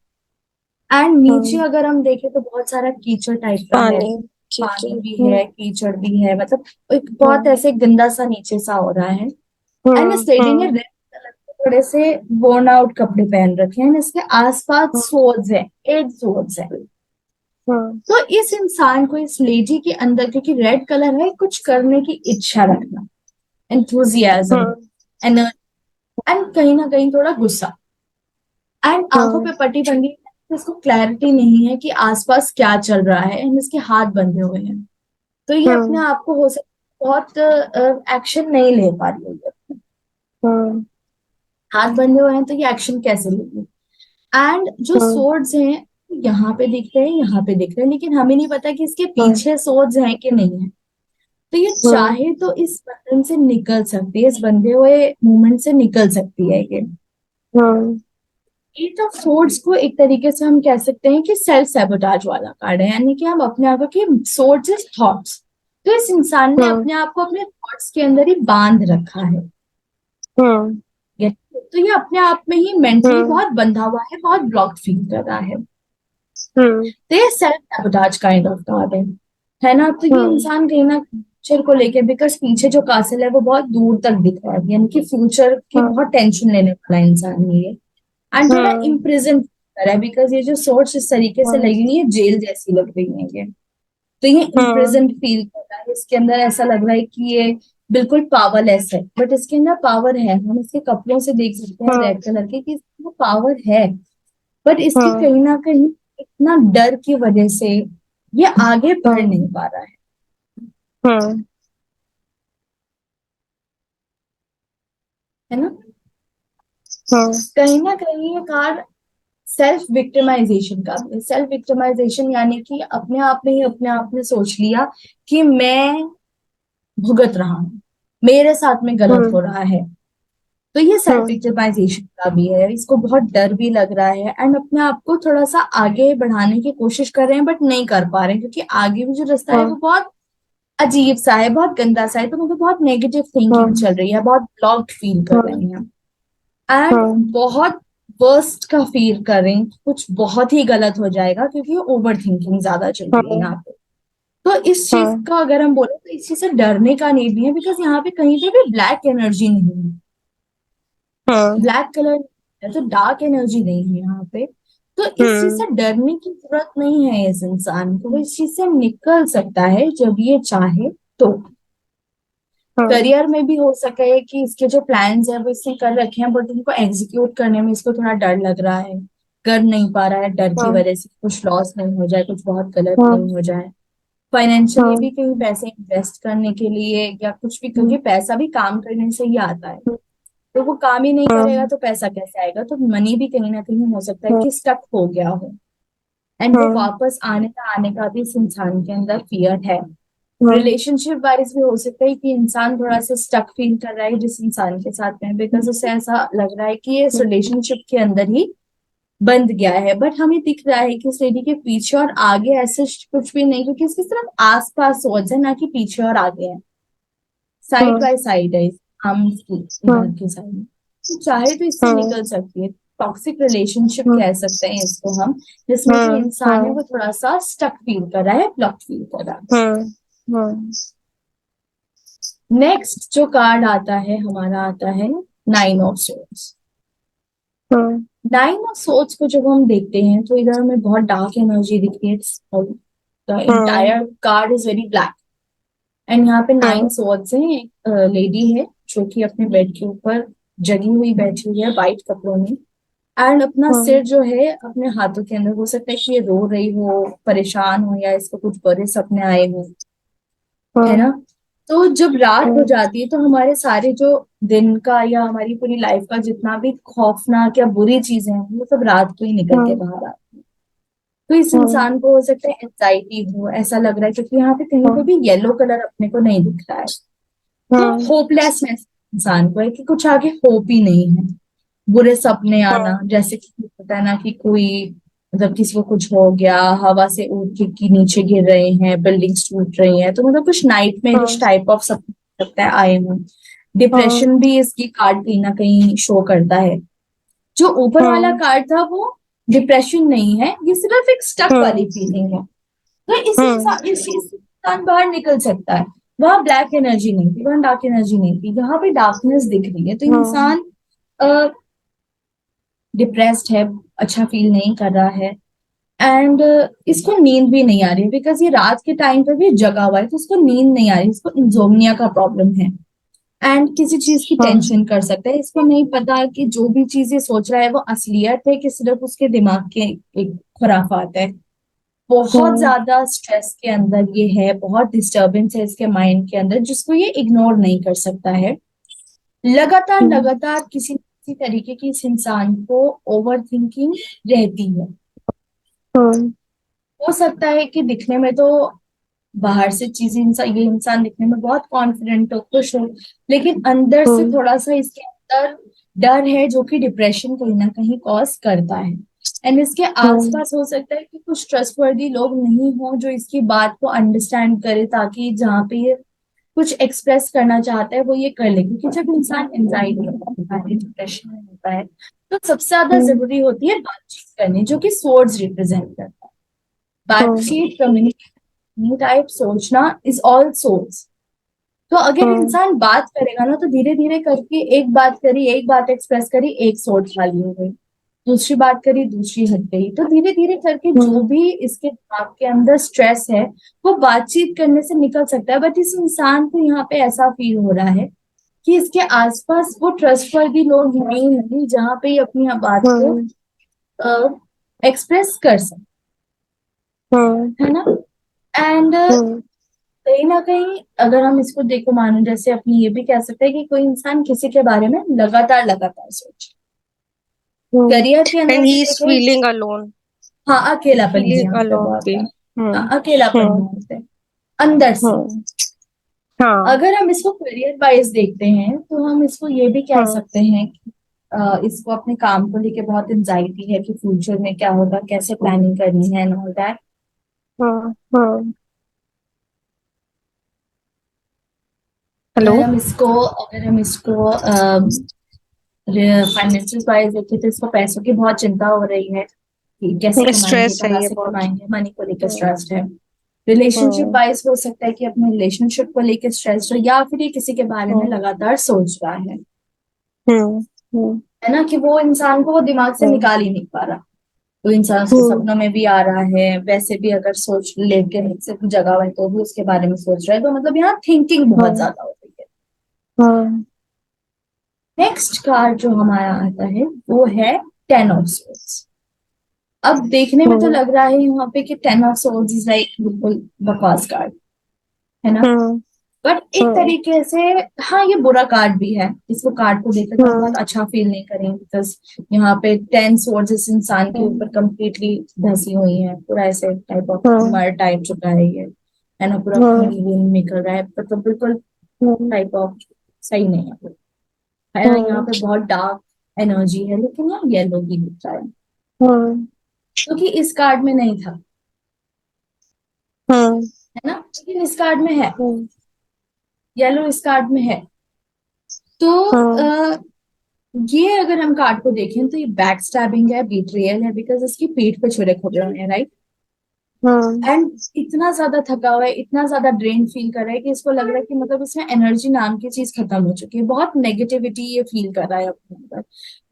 एंड नीचे हाँ, अगर हम देखें तो बहुत सारा कीचड़ टाइप का है, पानी, पानी कीचड़। भी है, कीचड़ भी है, मतलब एक बहुत हम्म, ऐसे गंदा सा नीचे सा हो रहा है। एंड इस लेडी ने हम्म, रेड कलर के थोड़े से बोर्न आउट कपड़े पहन रखे हैं, इसके आसपास हम्म, सोल्स है, 8 सोल्स है। हम्म, तो इस इंसान को, इस लेडी के अंदर, क्योंकि रेड कलर है, कुछ करने की इच्छा रखना, एंथुजियाज्म, हम्म, एनर्जी, एंड कहीं ना कहीं थोड़ा गुस्सा। एंड आंखों हम्म, पे पट्टी बंधी है, तो इसको क्लैरिटी नहीं है कि आसपास क्या चल रहा है, एंड इसके हाथ बंधे हुए हैं। तो ये अपने हम्म, आप को हो सकता है बहुत एक्शन नहीं ले पा रही है। हम्म, हाथ बंधे हुए हैं तो ये एक्शन कैसे लेगी? एंड जो हम्म, सोर्ड्स हैं, यहाँ पे दिख रहे हैं, यहाँ पे दिख रहे हैं, लेकिन हमें नहीं पता कि इसके हम्म, पीछे सोर्ड्स हैं कि नहीं है। तो ये हम्म, चाहे तो इस बंधन से निकल सकती है, इस बंधे हुए मूवमेंट से निकल सकती है ये। हम्म, एट ऑफ सोर्ड्स को एक तरीके से हम कह सकते हैं कि सेल्फ सैबोटाज वाला कार्ड है, यानी कि हम अपने आप को, कि सोर्ड्स इज थॉट्स। तो इस इंसान ने हम्म, अपने आप को अपने थॉट्स के अंदर ही बांध रखा है। हम्म, तो ये अपने आप में ही मेंटली हम्म, बहुत बंधा हुआ है, बहुत ब्लॉक्ड फील कर रहा है। हम्म, तो ये self sabotage kind of card है ना? तो ये हम्म, इंसान कहीं ना फ्यूचर को लेके, बिकॉज पीछे जो कासल है वो बहुत दूर तक दिख रहा है, यानी कि फ्यूचर की हम्म, बहुत टेंशन लेने वाला इंसान है ये। एंड थोड़ा हम्म, इम्प्रिजन कर है, बिकॉज ये जो सोर्स इस तरीके से हम्म, लगी हुई है, जेल जैसी लग रही है ये। तो ये हम्म, इम्प्रिजन फील कर रहा है, इसके अंदर ऐसा लग रहा है कि ये बिल्कुल पावरलेस है, बट इसके अंदर पावर है। हम इसके कपड़ों से देख सकते हैं हम्म, रेड कलर के कि इसमें पावर है, बट इसकी हम्म, कहीं ना कहीं इतना डर की वजह से ये आगे बढ़ हम्म, नहीं पा रहा हम्म, है ना? हम्म, कहीं ना कहीं ये कार्ड सेल्फ विक्टिमाइजेशन का भी है। सेल्फ विक्टिमाइजेशन यानी कि अपने आप में ही अपने आप ने सोच लिया कि मैं भुगत रहा हूँ, मेरे साथ में गलत हो हम्म, रहा है। तो ये सेल्फ हम्म, विक्टिमाइजेशन का भी है, इसको बहुत डर भी लग रहा है, एंड अपने आप को थोड़ा सा आगे बढ़ाने की कोशिश कर रहे हैं, बट नहीं कर पा रहे हैं, क्योंकि आगे भी जो रास्ता है वो हम्म, बहुत अजीब सा है, बहुत गंदा सा है। तो मतलब बहुत नेगेटिव थिंकिंग हम्म, चल रही है, बहुत ब्लॉक्ड फील कर रहे हम्म, हैं, एंड हम्म, बहुत वर्स्ट का फील कर रहे हैं कि कुछ बहुत ही गलत हो जाएगा, क्योंकि ओवर थिंकिंग ज्यादा चल रही है हम्म, यहाँ पे। तो इस चीज हम्म, का अगर हम बोले तो इस चीज से डरने का नीड नहीं है, बिकॉज यहाँ पे कहीं पे भी ब्लैक एनर्जी नहीं है, हम्म, ब्लैक कलर है, तो डार्क एनर्जी नहीं है यहाँ पे। तो इस चीज से डरने की जरूरत नहीं है इस इंसान को, वो इस चीज से निकल सकता है जब ये चाहे तो। हम्म, करियर में भी हो सके कि इसके जो प्लान्स है वो इसने कर रखे हैं, बट उनको एग्जीक्यूट करने में इसको थोड़ा डर लग रहा है, कर नहीं पा रहा है, डर की हम्म, वजह से कुछ लॉस नहीं हो जाए, कुछ बहुत गलत हम्म, नहीं हो जाए। फाइनेंशियली हम्म, भी कहीं पैसे इन्वेस्ट करने के लिए या कुछ भी, क्योंकि हम्म, पैसा भी काम करने से ही आता है। तो वो काम ही नहीं करेगा हम्म, तो पैसा कैसे आएगा? तो मनी भी कहीं ना कहीं हो सकता है हम्म, कि स्टक हो गया हो, एंड वो हम्म, वापस आने का भी इस इंसान के अंदर फियर है। हम्म, रिलेशनशिप वाइज भी हो सकता है कि इंसान थोड़ा सा स्टक फील कर रहा है जिस इंसान के साथ में, बिकॉज उसे ऐसा लग रहा है कि ये इस रिलेशनशिप के अंदर ही बंध गया है। बट हमें दिख रहा है कि इस लेडी के पीछे और आगे ऐसे कुछ भी नहीं, क्योंकि इसकी सिर्फ आसपास सोच है, ना कि पीछे और आगे है, साइड हम्म, बाय साइड है, आर्म्स की इधर हम्म, की साइड। तो चाहे तो इससे हम्म, निकल सकती है, टॉक्सिक रिलेशनशिप हम्म, कह सकते हैं इसको हम, जिसमें जो हम्म, इंसान है वो थोड़ा सा स्टक फील कर रहा है, ब्लॉक फील कर रहा है। हम्म, हम्म, नेक्स्ट जो कार्ड आता है हमारा, आता है 9 of swords. Hmm, 9 of swords को जब हम देखते हैं तो इधर हमें बहुत डार्क एनर्जी दिखती है, the hmm, entire card is very black. And यहाँ पे नाइन हम्म, सोर्ड्स हैं, एक लेडी है जो कि अपने बेड के ऊपर जगी हुई बैठी हुई है वाइट कपड़ों में, एंड अपना हम्म, सिर जो है अपने हाथों के अंदर, हो सकता है कि ये रो रही हो, परेशान हो, या इसको कुछ बुरे सपने आए हो, है हम्म, ना? तो जब रात हो हम्म, जाती है तो हमारे सारे जो दिन का या हमारी पूरी लाइफ का जितना भी खौफनाक या बुरी चीजें हैं वो सब रात को ही निकल के हम्म, बाहर आती है। तो इस हम्म, इंसान को हो सकता है एंजाइटी हो, ऐसा लग रहा है, क्योंकि यहाँ पे कहीं पे हम्म, भी येलो कलर अपने को नहीं दिख रहा है। तो हम्म, होपलेसनेस इंसान को है कि कुछ आगे होप ही नहीं है, बुरे सपने आना, हम्म, जैसे कि होता है ना कि कोई, मतलब किसी को कुछ हो गया, हवा से उड़ के नीचे गिर रहे हैं, बिल्डिंग्स टूट रही हैं, तो मतलब कुछ नाइटमेरिश हम्म, टाइप ऑफ सपने लगता है आए हों। हम्म, डिप्रेशन भी इसकी कार्ड कहीं ना कहीं शो करता है। जो ऊपर वाला कार्ड था वो डिप्रेशन नहीं है, ये सिर्फ एक स्टक वाली फीलिंग है। तो इस इंसान बाहर निकल सकता है। वहां ब्लैक एनर्जी नहीं थी, वहां डार्क एनर्जी नहीं थी, यहाँ पे डार्कनेस दिख रही है, तो इंसान डिप्रेस्ड है, अच्छा फील नहीं कर रहा है। एंड इसको नींद भी नहीं आ रही, बिकॉज ये रात के टाइम पे भी जगा हुआ है, तो इसको नींद नहीं आ रही, इसको इंसोम्निया का प्रॉब्लम है। एंड किसी चीज की टेंशन कर सकता है, इसको नहीं पता कि जो भी चीज ये सोच रहा है वो असलियत है कि सिर्फ उसके दिमाग के एक खुराफात है। बहुत ज्यादा स्ट्रेस के अंदर ये है, बहुत डिस्टरबेंस है इसके माइंड के अंदर, जिसको ये इग्नोर नहीं कर सकता है। लगातार लगातार किसी न किसी तरीके की इस इंसान को ओवर थिंकिंग रहती है। हो सकता है कि दिखने में तो बाहर से चीजें ये इंसान दिखने में बहुत कॉन्फिडेंट हो, खुश हो, लेकिन अंदर से थोड़ा सा इसके अंदर डर है, जो कि डिप्रेशन कहीं ना कहीं कॉज करता है। एंड इसके आसपास हो सकता है कि कुछ ट्रस्टवर्दी लोग नहीं हो जो इसकी बात को अंडरस्टैंड करे, ताकि जहाँ पे ये कुछ एक्सप्रेस करना चाहता है वो ये कर ले। क्योंकि जब इंसान एंजाइटी में होता है, डिप्रेशन में होता है, तो सबसे ज्यादा जरूरी होती है बातचीत करनी, जो कि सोर्स रिप्रेजेंट करता है। बातचीत, कम्युनिकेशन टाइप, सोचना इज ऑल सोर्स। तो अगर इंसान बात करेगा ना, तो धीरे धीरे करके एक बात करी, एक बात एक्सप्रेस करी, एक सोच खाली हो गई, दूसरी बात करी, दूसरी हट गई। तो धीरे धीरे करके जो भी इसके दिमाग के अंदर स्ट्रेस है वो बातचीत करने से निकल सकता है। बट इस इंसान को यहाँ पे ऐसा फील हो रहा है कि इसके आसपास वो ट्रस्टवर्दी लोग नहीं जहाँ पे ये अपनी बात को एक्सप्रेस कर सकते, है ना। एंड कहीं ना कहीं अगर हम इसको देखो, मानो जैसे अपनी ये भी कह सकते हैं कि कोई इंसान किसी के बारे में लगातार लगातार सोचे, करियर के अंदर एंड भी ही इज देखे। फीलिंग अलोन, हाँ, अकेलापन भी फीलिंग यहाँ पे अलोन बहुत भी। है। हाँ, अकेलापन यहाँ पे अंदर से। हाँ। अगर हम इसको करियर वाइज देखते हैं, तो हम इसको ये भी कह सकते हैं कि इसको अपने काम को लेके बहुत एंजाइटी है कि फ्यूचर में क्या होगा, कैसे प्लानिंग करनी है एंड ऑल दैट। हेलो। अगर हम इसको फाइनेंशियल वाइज देखें, तो इसको पैसों की बहुत चिंता हो रही है कि कैसे कमाएंगे, स्ट्रेस है कहाँ ये से बहुत। कमाएंगे, मनी को लेकर स्ट्रेस्ड है। रिलेशनशिप वाइज हो सकता है कि अपने रिलेशनशिप को लेकर स्ट्रेस्ड है, या फिर ये किसी के बारे में लगातार सोच रहा है ना, कि वो इंसान को वो दिमाग से निकाल ही नहीं पा रहा। वो इंसान उसके सपनों में भी आ रहा है, वैसे भी अगर सोच लेके से जगह हुआ है तो भी उसके बारे में सोच रहा है। तो मतलब यहाँ थिंकिंग बहुत ज्यादा हो रही है। नेक्स्ट कार्ड जो हमारा आता है वो है टेन ऑफ सोर्ड्स। अब देखने में तो लग रहा है यहाँ पे कि ten of swords is like बिल्कुल बकवास कार्ड, है ना। बट एक तरीके से हाँ, ये बुरा कार्ड भी है। इसको कार्ड को देखकर हम बहुत अच्छा फील नहीं करेंगे, बिकॉज यहाँ पे टेन सोर्ड्स इस इंसान के ऊपर कंप्लीटली धसी हुई है, पूरा ऐसे टाइप ऑफ मर टाइप चुका है ये, है ना, पूरा खून वून निकल रहा है, मतलब बिल्कुल टाइप ऑफ सही नहीं है ना। यहाँ पे बहुत डार्क एनर्जी है, लेकिन यहाँ येलो भी दिख रहा है, क्योंकि इस कार्ड में नहीं था, है ना, लेकिन इस कार्ड में है, येलो इस कार्ड में है। तो ये अगर हम कार्ड को देखें तो ये बैक स्टैबिंग है, बिट्रेयल है, बिकॉज इसकी पीठ पे छुरे खोले हुए हैं, राइट। एंड इतना ज्यादा थका हुआ है, इतना ज्यादा ड्रेन फील कर रहा है कि इसको लग रहा है कि मतलब इसमें एनर्जी नाम की चीज खत्म हो चुकी है। बहुत नेगेटिविटी ये फील कर रहा है अपने अंदर,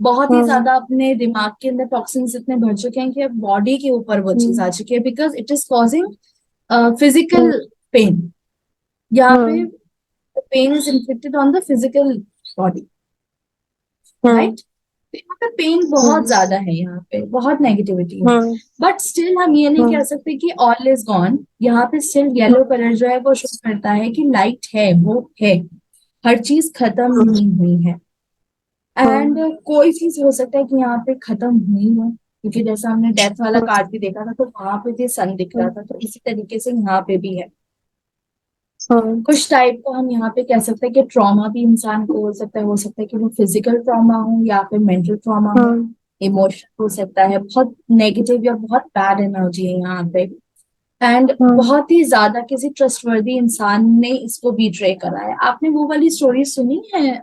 बहुत ही ज्यादा अपने दिमाग के अंदर टॉक्सिन्स इतने भर चुके हैं कि अब बॉडी के ऊपर वो चीज आ चुकी है, because it is causing physical pain. यहाँ पे pain is inflicted on the physical body, right. तो यहाँ पे पेन बहुत ज्यादा है, यहाँ पे बहुत नेगेटिविटी है। बट स्टिल हम ये नहीं कह सकते कि ऑल इज गॉन। यहाँ पे स्टिल येलो कलर जो है वो शो करता है कि लाइट है, वो है, हर चीज खत्म नहीं हुई है। एंड कोई चीज हो सकता है कि यहाँ पे खत्म हुई हो, क्योंकि जैसा हमने डेथ वाला कार्ड भी देखा था, तो वहां पे भी सन दिख रहा था, तो इसी तरीके से यहाँ पे भी है। कुछ टाइप को हम यहाँ पे कह सकते हैं कि ट्रॉमा भी इंसान को हो सकता है कि वो फिजिकल ट्रॉमा हो या फिर मेंटल ट्रॉमा हो, इमोशन हो सकता है, बहुत नेगेटिव या बहुत बैड एनर्जी है यहाँ पे। एंड बहुत ही ज्यादा किसी ट्रस्टवर्दी इंसान ने इसको बीट्रे करा है। आपने वो वाली स्टोरी सुनी है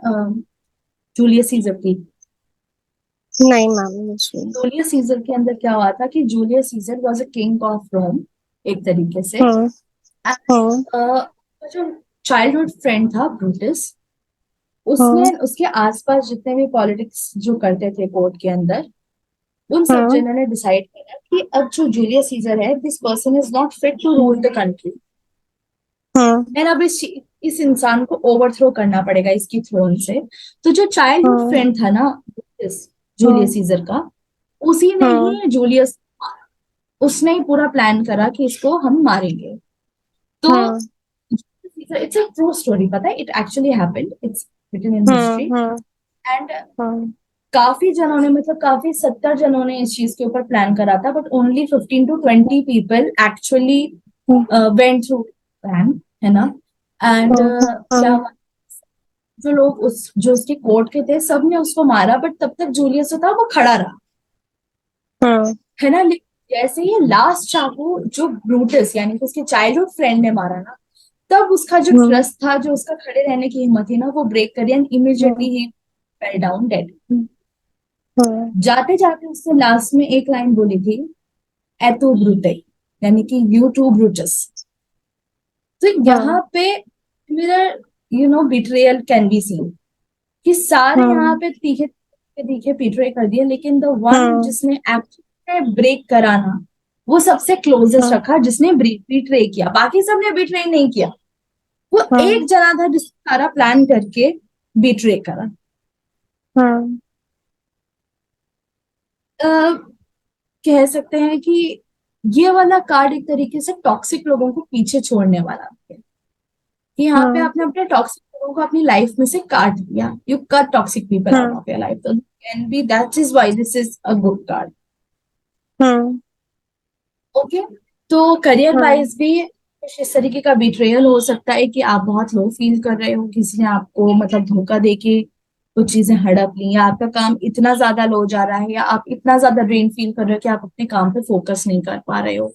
जूलियस सीजर की? नहीं मैम, नहीं सुनी। जूलियस सीजर के अंदर क्या हुआ था कि Julius Caesar was a king of Rome एक तरीके से। हम्म। हम्म। जो चाइल्डहुड फ्रेंड था ब्रूटस, हम्म। उसने उसके आसपास जितने भी पॉलिटिक्स जो करते थे कोर्ट के अंदर, उन सब हम्म। जनों ने डिसाइड किया कि अब जो जूलियस सीजर है, this person is not fit to rule the country, हम्म। एंड अब इस इंसान को ओवरथ्रो करना पड़ेगा इसकी थ्रोन से। तो जो चाइल्डहुड हम्म। फ्रेंड था ना इस जूलियस हम्म। सीजर का, उसी ने हम्म। ही जूलियस, उसने ही पूरा प्लान करा कि इसको हम मारेंगे। तो हम्म। इट्स अ ट्रू स्टोरी, पता है, it actually happened, it's written in history. Hmm. Hmm. And काफी जनों ने, मतलब काफी 70 जनों ने इस चीज के ऊपर प्लान करा था, but only 15 to 20 people actually went through plan, है ना। एंड क्या हम्म। हुआ, जो लोग उस जो उसके कोर्ट के थे सब ने उसको मारा, बट तब तक जूलियस जो था वो खड़ा रहा, हम्म। है ना। जैसे ही लास्ट चाकू जो ब्रूटस यानी कि उसके चाइल्डहुड फ्रेंड ने मारा ना, तब उसका जो हम्म। ट्रस्ट था, जो उसका खड़े रहने की हिम्मत थी ना, वो ब्रेक करी and immediately he fell down dead. जाते जाते उसने लास्ट में एक लाइन बोली थी, एतु ब्रूटे, यानी कि यू टू ब्रूटस। तो यहाँ पे मेरा बिट्रेयल कैन बी सीन, कि सारे यहाँ पे तीखे तीखे पीटरे कर दिए, लेकिन द वन जिसने एक्चुअली ब्रेक कराना, वो सबसे क्लोजेस्ट रखा, जिसने बिट्रे किया, बाकी सबने बिट्रे नहीं किया। वो एक जना था जिसने सारा प्लान करके बिट्रे करा। अ, कह सकते हैं कि ये वाला कार्ड एक तरीके से टॉक्सिक लोगों को पीछे छोड़ने वाला है, कि यहाँ पे आपने अपने टॉक्सिक लोगों को अपनी लाइफ में से काट दिया, you cut toxic people out of your life, तो can be that is why this is a good card. Okay, तो करियर वाइज भी कुछ इस तरीके का बिट्रेयल हो सकता है कि आप बहुत लो फील कर रहे हो, किसी ने आपको मतलब धोखा देके कुछ चीजें हड़प ली, या आपका काम इतना ज्यादा लो जा रहा है, या आप इतना ज्यादा ड्रेन फील कर रहे हो कि आप अपने काम पे फोकस नहीं कर पा रहे हो।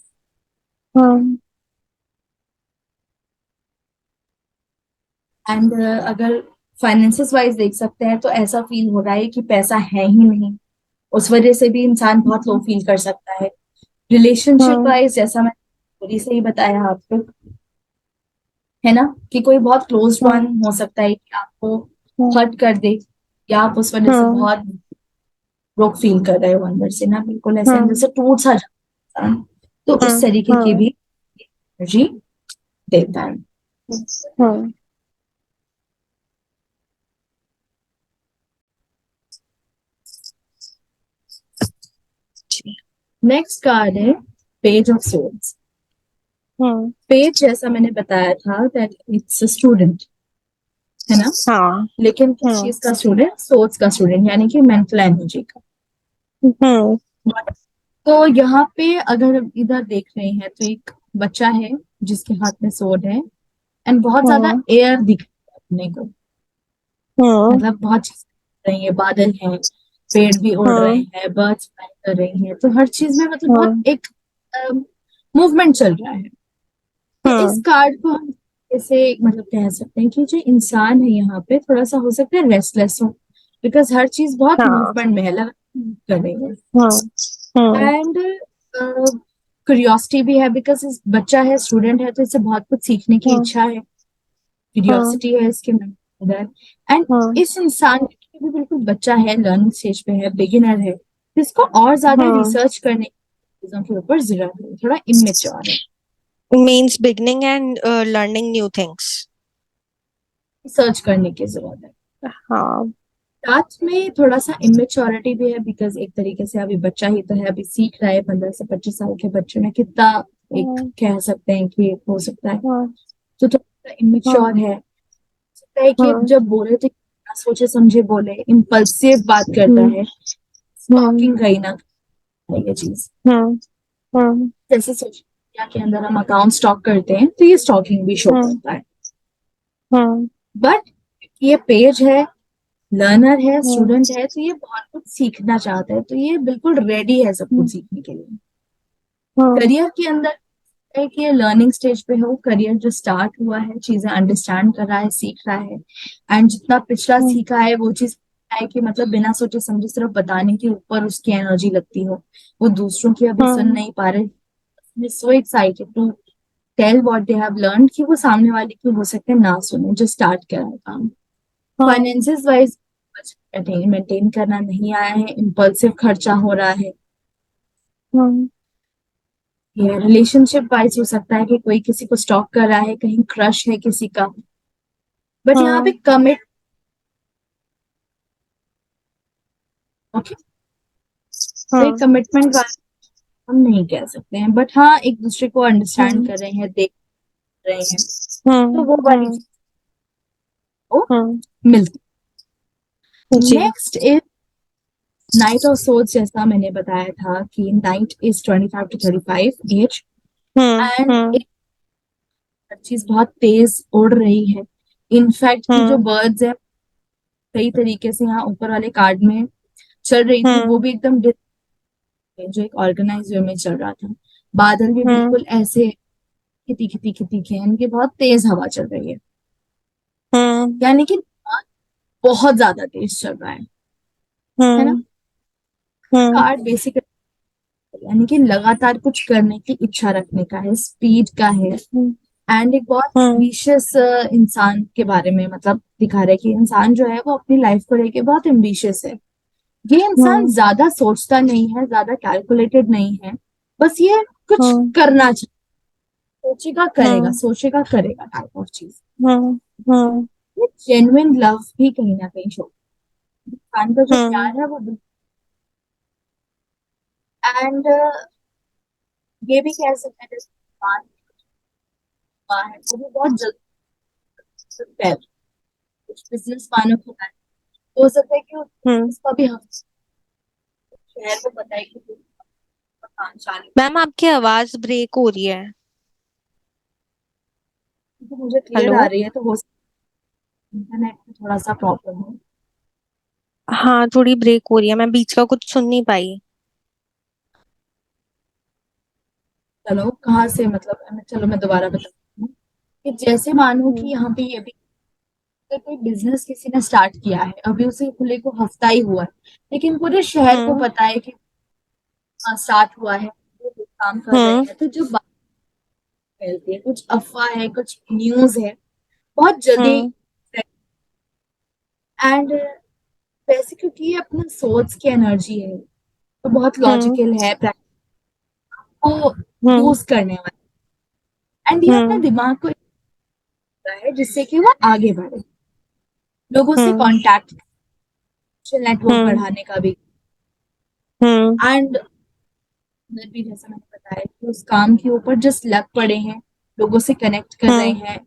एंड अगर फाइनेंसिस वाइज देख सकते हैं, तो ऐसा फील हो रहा है कि पैसा है ही नहीं, उस वजह से भी इंसान बहुत लो फील कर सकता है। रिलेशनशिप वाइज जैसा मैं पूरी से ही बताया आपको, है ना, कि कोई बहुत क्लोज वन हो सकता है कि आपको हर्ट कर दे, या आप उस वजह से बहुत ब्रोक फील कर रहे हो अंदर से ना, बिल्कुल ऐसे अंदर से टूट सा जाता है, तो उस तरीके की भी एनर्जी देता है। नेक्स्ट कार्ड है पेज ऑफ सोर्ड्स। पेज जैसा मैंने बताया था दैट इट्स अ स्टूडेंट, है ना, लेकिन किस चीज का स्टूडेंट, सोर्ड्स का स्टूडेंट, यानी कि मेंटल एनर्जी का। तो यहाँ पे अगर इधर देख रहे हैं तो एक बच्चा है जिसके हाथ में सोर्ड है, एंड बहुत ज्यादा एयर दिख रहा है अपने को, मतलब बहुत चीज रही है, बादल है, पेड़ भी उड़ रहे हैं, बर्ड्स फ्लाई कर रही हैं, तो हर चीज में मतलब बहुत एक मूवमेंट चल रहा है। तो इस कार्ड को हम ऐसे मतलब कह सकते हैं कि जो इंसान है यहाँ पे थोड़ा सा हो सकता है रेस्टलेस हो, बिकॉज हर चीज बहुत मूवमेंट में है, लगातार move कर रही है। एंड क्यूरियोसिटी भी है, बिकॉज इस बच्चा है, स्टूडेंट है, तो इससे बहुत कुछ सीखने की इच्छा है, क्यूरियोसिटी है इसके अंदर। एंड इस इंसान की भी बिल्कुल बच्चा है, लर्निंग स्टेज पे है, बिगिनर है, तो इसको और ज्यादा रिसर्च करने की चीजों के ऊपर जरूरत है, थोड़ा इमेच्योर है, means beginning and learning new things. Research करने की जरूरत है। हाँ। साथ में थोड़ा सा इमेच्योरिटी भी है, बिकॉज एक तरीके से अभी बच्चा ही तो है, अभी सीख रहा है, 15 से 25 साल के बच्चे में कितना एक कह सकते हैं कि हो सकता है, तो थोड़ा सा इमेच्योर है, सकता है कि जब बोले तो बिना सोचे समझे बोले, इम्पल्सिव बात करता है, स्टॉकिंग कहीं ना कहीं ये चीज, जैसे सोशल मीडिया के अंदर हम अकाउंट स्टॉक करते हैं, तो ये स्टॉकिंग भी शो करता है। बट ये पेज है, लर्नर है, स्टूडेंट है, तो ये बहुत कुछ सीखना चाहता है, तो ये बिल्कुल रेडी है सब कुछ सीखने के लिए। करियर के अंदर है कि ये लर्निंग स्टेज पे हो, करियर जो स्टार्ट हुआ है, चीजें अंडरस्टैंड कर रहा है, सीख रहा है, एंड जितना पिछला सीखा है वो चीज है कि मतलब बिना सोचे समझे सिर्फ बताने के ऊपर उसकी एनर्जी लगती हो, वो दूसरों की अभी सुन हम्म नहीं पा रहे, so excited to tell what they have learn कि वो सामने वाले की हो सकते हैं ना सुने, जो स्टार्ट करा है काम। हम्म फाइनेंसेस वाइज मेंटेन करना नहीं आया है, इम्पल्सिव खर्चा हो रहा है। हम्म ये रिलेशनशिप वाइज हो सकता है कि कोई किसी को स्टॉक कर रहा है, कहीं क्रश है किसी का, बट यहाँ पे हम्म कमिट, ओके, तो एक हम्म कमिटमेंट हम नहीं कह सकते हैं, बट हाँ एक दूसरे को अंडरस्टैंड हम्म कर रहे हैं, देख रहे हैं, तो हम्म वो वाली हम्म चीज को हम्म, मिलती। जी। Next is knight of souls, जैसा मैंने बताया था कि knight is 25 to 35 age, and hmm हर चीज बहुत तेज उड़ रही है। इनफैक्ट की जो हम्म बर्ड्स है सही तरीके से यहाँ ऊपर वाले कार्ड में चल रही थी, वो हम्म भी एकदम जो एक ऑर्गेनाइज वे में चल रहा था। बादल भी हम्म बिल्कुल ऐसे खिती खिती खिती के हैं, इनकी बहुत तेज हवा चल रही है, हम्म यानी कि बहुत ज्यादा तेज चल रहा है ना। हम्म हम्म कार्ड बेसिकली यानी कि लगातार कुछ करने की इच्छा रखने का है, स्पीड का है, हम्म एंड एक बहुत हम्म एम्बिशियस इंसान के बारे में मतलब दिखा रहा है कि इंसान जो है वो अपनी लाइफ को लेके बहुत एम्बिशियस है। ये इंसान हम्म ज्यादा सोचता नहीं है, ज्यादा कैलकुलेटेड नहीं है, बस ये कुछ हम्म करना चाहिए, सोचेगा करेगा, हम्म सोचेगा करेगा टाइप ऑफ चीज। हम्म हम्म ये जेन्युइन लव भी कहीं ना कहीं शो, इंसान का जो हम्म प्यार है वो, एंड ये भी कह सकते हैं जैसे इंसान हुआ है वो भी बहुत जल्दी सकता है, कुछ बिजनेस मानो होता है, तो हो सकता है कि हम्म। उसका भी हम शहर को पता है कि मकान चालू, मैम आपकी आवाज ब्रेक हो रही है। क्योंकि मुझे क्लियर हेलो। आ रही है, तो हो इंटरनेट में थोड़ा सा प्रॉब्लम है। हाँ, थोड़ी ब्रेक हो रही है, मैं बीच का कुछ सुन नहीं पाई। चलो कहाँ से मतलब चलो मैं दोबारा बताती हूँ कि जैसे मानो कि हम्म यहाँ पे ये भी, अगर कोई बिजनेस किसी ने स्टार्ट किया है, अभी उसे खुले को हफ्ता ही हुआ है, लेकिन पूरे शहर को हम्म पता है कि स्टार्ट हुआ है, वो लोग काम कर रहे हम्म हैं, तो जो बात फैलती है, कुछ अफवाह है, कुछ न्यूज है, बहुत जल्दी, हम्म एंड वैसे क्योंकि ये अपना सोच की एनर्जी है, तो बहुत हम्म लॉजिकल है, को हम्म यूज करने वाला, एंड ये अपने हम्म दिमाग को है जिससे कि वो आगे बढ़े, लोगों से हम्म कांटेक्ट, नेटवर्क हम्म बढ़ाने का भी, हम्म एंड भी जैसा मैंने बताया कि उस काम के ऊपर जस्ट लग पड़े हैं, लोगों से कनेक्ट कर रहे हम्म हैं,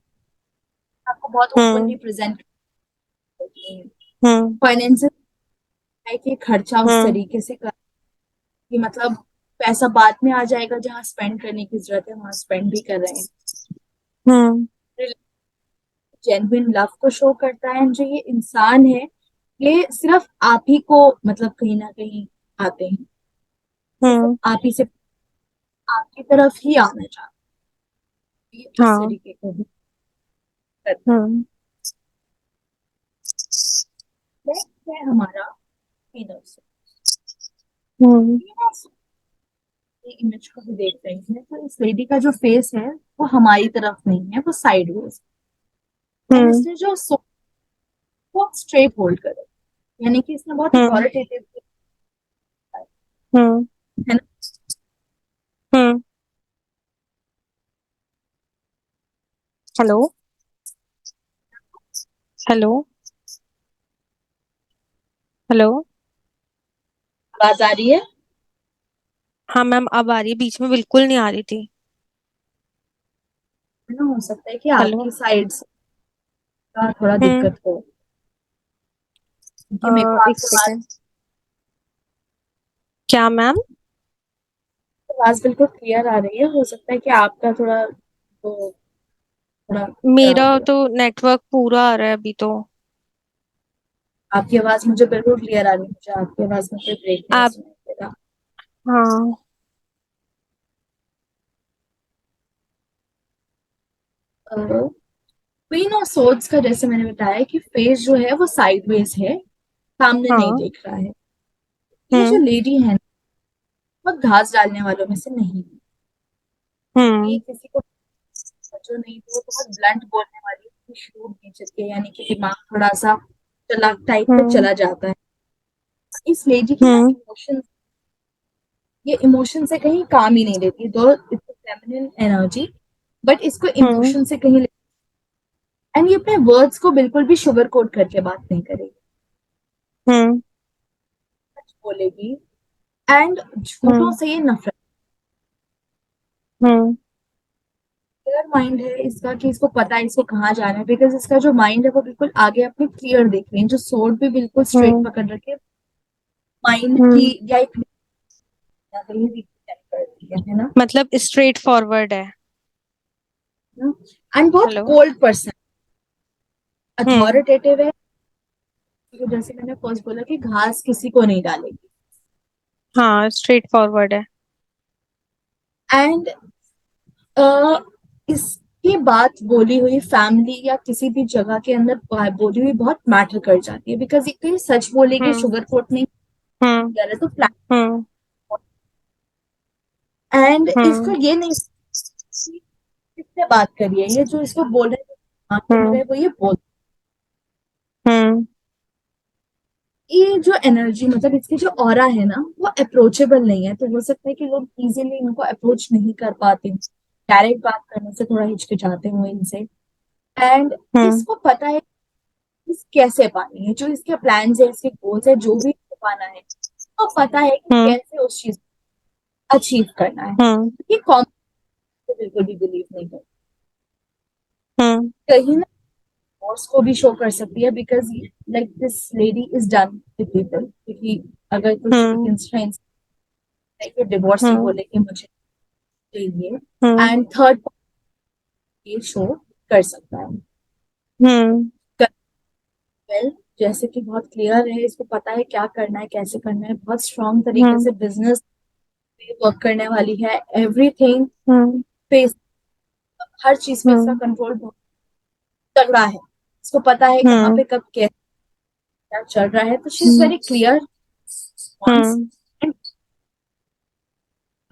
आपको बहुत हम्म ओपनली प्रेजेंट करते हैं। हम्म फाइनेंशियल है कि खर्चा उस हम्म तरीके से कर कि मतलब पैसा बाद में आ जाएगा, जहाँ स्पेंड करने की जरूरत है वहां स्पेंड भी कर रहे हैं। हम्म जेन्युइन लव को शो करता है, जो ये इंसान है ये सिर्फ आप ही को मतलब कहीं ना कहीं आते हैं, सिर्फ हम्म, आप ही से आपकी तरफ ही आना चाहते हैं, ये इस हाँ। तरीके को भी करता हम्म है। Next है हमारा पीनट्स। हम्म इमेज को भी देख रही हैं तो इस लेडी का जो फेस है वो हमारी तरफ नहीं है, वो साइडवेज, एंड हम्म इसने जो वो स्ट्रेट होल्ड करे, यानी कि इसने बहुत हम्म अथॉरिटेटिव हम्म है ना। हम्म। हेलो। हेलो। हेलो। आवाज आ रही है? हाँ मैम, अब आ रही है, बीच में बिल्कुल नहीं आ रही थी। है ना, हो सकता है कि हेलो। आपकी साइड से का थोड़ा हम्म दिक्कत हो, क्योंकि मेरे को एक आपकी सेकेंड। क्या मैम? आवाज बिल्कुल क्लियर आ रही है, हो सकता है कि आपका थोड़ा तो थोड़ा मेरा खराब हो। तो नेटवर्क पूरा आ रहा है अभी तो। आपकी आवाज मुझे बिल्कुल क्लियर आ रही है, मुझे आपकी आवाज में कोई ब्रेक नहीं आप। सुनाई दे रहा। हाँ। क्वीन ऑफ सोर्ड्स का जैसे मैंने बताया कि फेस जो है वो साइडवेज है, सामने नहीं हाँ। देख रहा है। ये जो लेडी है ना, वो घास डालने वालों में से नहीं है। ये हम्म। किसी को जो नहीं, तो वो बहुत ब्लंट बोलने वाली है, श्रूड नेचर के, यानी कि दिमाग थोड़ा सा चालाक टाइप पे हम्म। चला जाता है। इस लेडी की ना हम्म। इमोशन, ये इमोशन से कहीं काम ही नहीं लेती, दो इट्स फेमिनिन एनर्जी, बट इसको हम्म। इमोशन से कहीं एंड ये अपने वर्ड्स को बिल्कुल भी शुगर कोट करके बात नहीं करेगी, हम्म। सच बोलेगी। एंड झूठों हम्म। से ये नफरत, हम्म। क्लियर माइंड है इसका, कि इसको पता है इसको कहाँ जाना है, बिकॉज इसका जो माइंड है वो बिल्कुल आगे अपने क्लियर देख रही है, जो सोर्ड भी बिल्कुल स्ट्रेट हम्म। पकड़ रखे माइंड की, हम्म। या एक कहीं रिप्रेजेंट करती है ना। मतलब स्ट्रेट फॉरवर्ड है। एंड बहुत हेलो। कोल्ड पर्सन, हम्म। अथॉरिटेटिव है। तो जैसे मैंने फर्स्ट बोला कि घास किसी को नहीं डालेगी। हाँ, स्ट्रेट फॉरवर्ड है। एंड इसकी बात बोली हुई फैमिली या किसी भी जगह के अंदर बोली हुई बहुत मैटर कर जाती है, बिकॉज एक तो ये सच बोलेगी, हम्म। शुगर कोट नहीं हम्म। कर रहे तो प्लान। हम्म। एंड इसको हम्म। ये नहीं, किससे बात करिए, ये जो इसको बोल रहे हैं, हाँ तुम हम्म। रहे वो ये बोल, हम्म। ये जो एनर्जी, मतलब इसकी जो ऑरा है ना, वो अप्रोचेबल नहीं है, तो हो सकता है कि लोग इजीली इनको अप्रोच नहीं कर पाते, डायरेक्ट बात करने से थोड़ा हिचकिचाते हुए इनसे। एंड हम्म। इसको पता है इस कैसे पानी है, जो इसके प्लान्स है, इसके गोल्स है, जो भी इसको पाना है, तो पता है कि हम्म। कैसे उस चीज को अचीव करना है। हम्म। ये कॉम बिल्कुल भी बिलीव नहीं करती, हम्म। कहीं ना डिवोर्स को भी शो कर सकती है, because like this lady is done with people, क्योंकि अगर कुछ हम्म। इंस्टेंस लाइक डिवोर्स ही हम्म। बोले कि मुझे चाहिए, हम्म। एंड थर्ड ये शो कर सकता है। हम्म। वेल, जैसे कि बहुत क्लियर है, इसको पता है क्या करना है, कैसे करना है, बहुत स्ट्रांग तरीके हम्म। से बिजनेस पे वर्क करने वाली है, एवरीथिंग हम्म। पे, हर चीज पे इसका हम्म। कंट्रोल बहुत तगड़ा है। इसको पता है कहाँ हम्म। पे कब कैसे क्या चल रहा है, तो she is hmm. Very clear. Hmm. And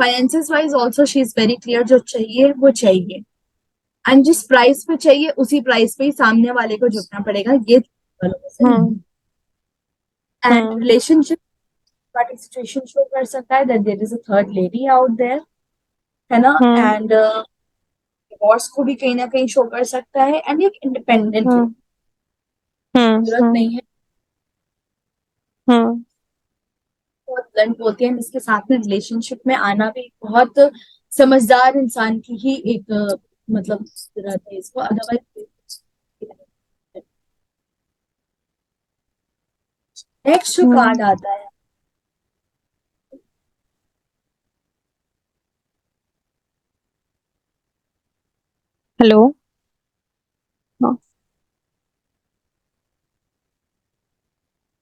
finances wise also she is very clear, जो चाहिए वो चाहिए, एंड जिस प्राइस पे चाहिए उसी प्राइस पे ही सामने वाले को झुकना पड़ेगा, ये वालों में से हम्म। नहीं। And hmm. Relationship but situation show कर सकता है that there is a third lady out there, है ना। हम्म। एंड डिवोर्स को भी कहीं ना कहीं शो कर सकता है, एंड एक इंडिपेंडेंट हम्म। हम्म। जरूरत नहीं है, हम्म। बहुत ब्लंट बोलती है, इसके साथ में रिलेशनशिप में आना भी बहुत समझदार इंसान की ही एक मतलब जरूरत है इसको, अदरवाइज। नेक्स्ट जो हम्म। कार्ड आता है, हेलो। हाँ।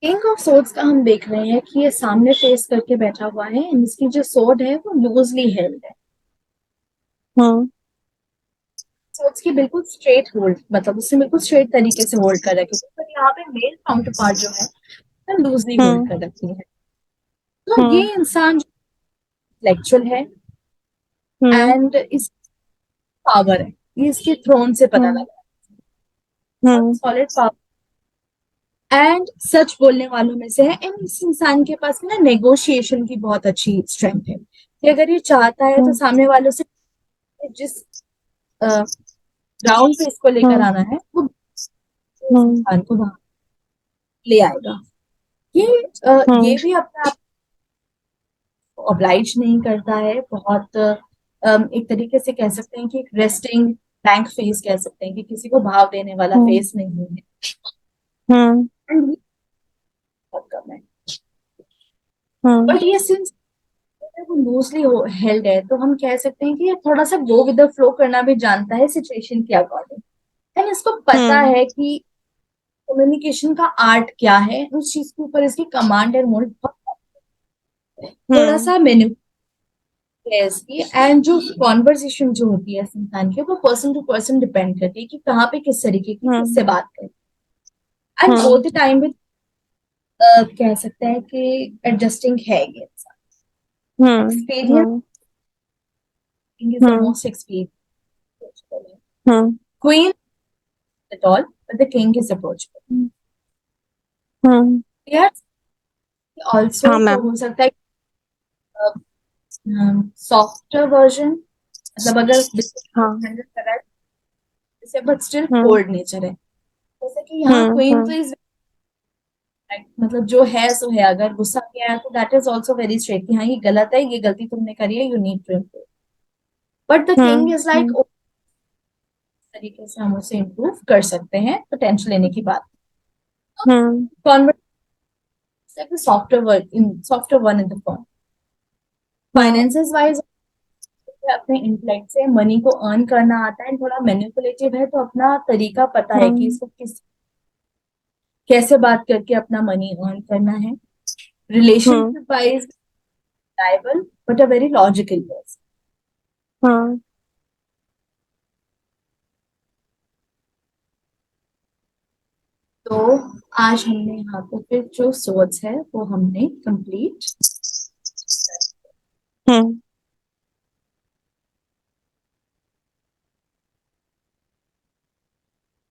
किंग ऑफ सोर्ड्स का हम देख रहे हैं कि ये सामने फेस करके बैठा हुआ है, and इसकी जो सोर्ड है वो लूजली हेल्ड है। हम्म। सोर्ड्स की बिल्कुल स्ट्रेट होल्ड, मतलब उससे बिल्कुल स्ट्रेट तरीके से होल्ड कर रखी है, पर यहाँ पे मेल काउंटर पार्ट जो है वो लूजली होल्ड हम्म। कर रखी है। तो ये हम्म। इंसान इंटेलेक्चुअल है, हम्म। एंड इस पावर है, ये इसके थ्रोन से पता हम्म। लगा, बहुत हम्म। सॉलिड पावर, एंड सच बोलने वालों में से है। एंड इस इंसान के पास में ना नेगोशिएशन की बहुत अच्छी स्ट्रेंथ है, कि अगर ये चाहता है तो हम्म। सामने वालों से जिस ग्राउंड पे इसको लेकर हम्म। आना है, वो इस हम्म। इंसान को वहां ले आएगा। ये हम्म। ये भी अपने आप को ऑब्लाइज नहीं करता है, बहुत एक तरीके से कह सकते हैं कि एक रेस्टिंग बैंक फेस कह सकते हैं, कि किसी को भाव देने वाला हम्म। फेस नहीं है। हम्म। एंड ये बहुत कम है, हम्म। बट ये सिंस वो लूजली हेल्ड है, तो हम कह सकते हैं कि ये थोड़ा सा गो विद द फ्लो करना भी जानता है सिचुएशन के अकॉर्डिंग, एंड इसको पता हम्म। है कि कम्युनिकेशन का आर्ट क्या है, उस चीज के ऊपर इसकी कमांड एंड मोल्ड बहुत है। थोड़ा हम्म। सा मेन्यू है इसकी, एंड जो कॉन्वर्सेशन जो होती है इस इंसान की, वो पर्सन टू पर्सन डिपेंड करती है कि कहाँ पे किस तरीके की हम्म। किससे बात करें, and hmm. Both the time कह सकते हैं कि एडजस्टिंग है ये इंसान, hmm. Experience hmm. Is the hmm. Most experience. Hmm. Queen at all but the king is approachable. Hmm. यार ऑल्सो हाँ तो मैम। हो सकता है सॉफ्टर वर्जन, मतलब अगर हाँ। हैंडल करा है जैसे, but still hmm. Cold nature है, जैसे कि यहाँ क्वीन हम्म। तो इज, मतलब जो है सो है, अगर गुस्सा किया है तो that is also very straight कि हाँ ये गलत है, ये गलती तुमने करी है, you need to improve. But the king hmm. Is like तरीके से हम उसे इम्प्रूव कर सकते हैं, तो टेंशन लेने की बात। Hmm. Convert software one in the form, hmm. Finances wise अपने इंटेलेक्ट से मनी को अर्न करना आता है, थोड़ा मैनिपुलेटिव है, तो अपना तरीका पता है कि हम्म। इसको किस कैसे बात करके अपना मनी अर्न करना है। Hmm. Relationship wise liable but a very logical person. Hmm. तो आज हमने यहाँ पे फिर जो सोच है वो हमने कंप्लीट। हम्म।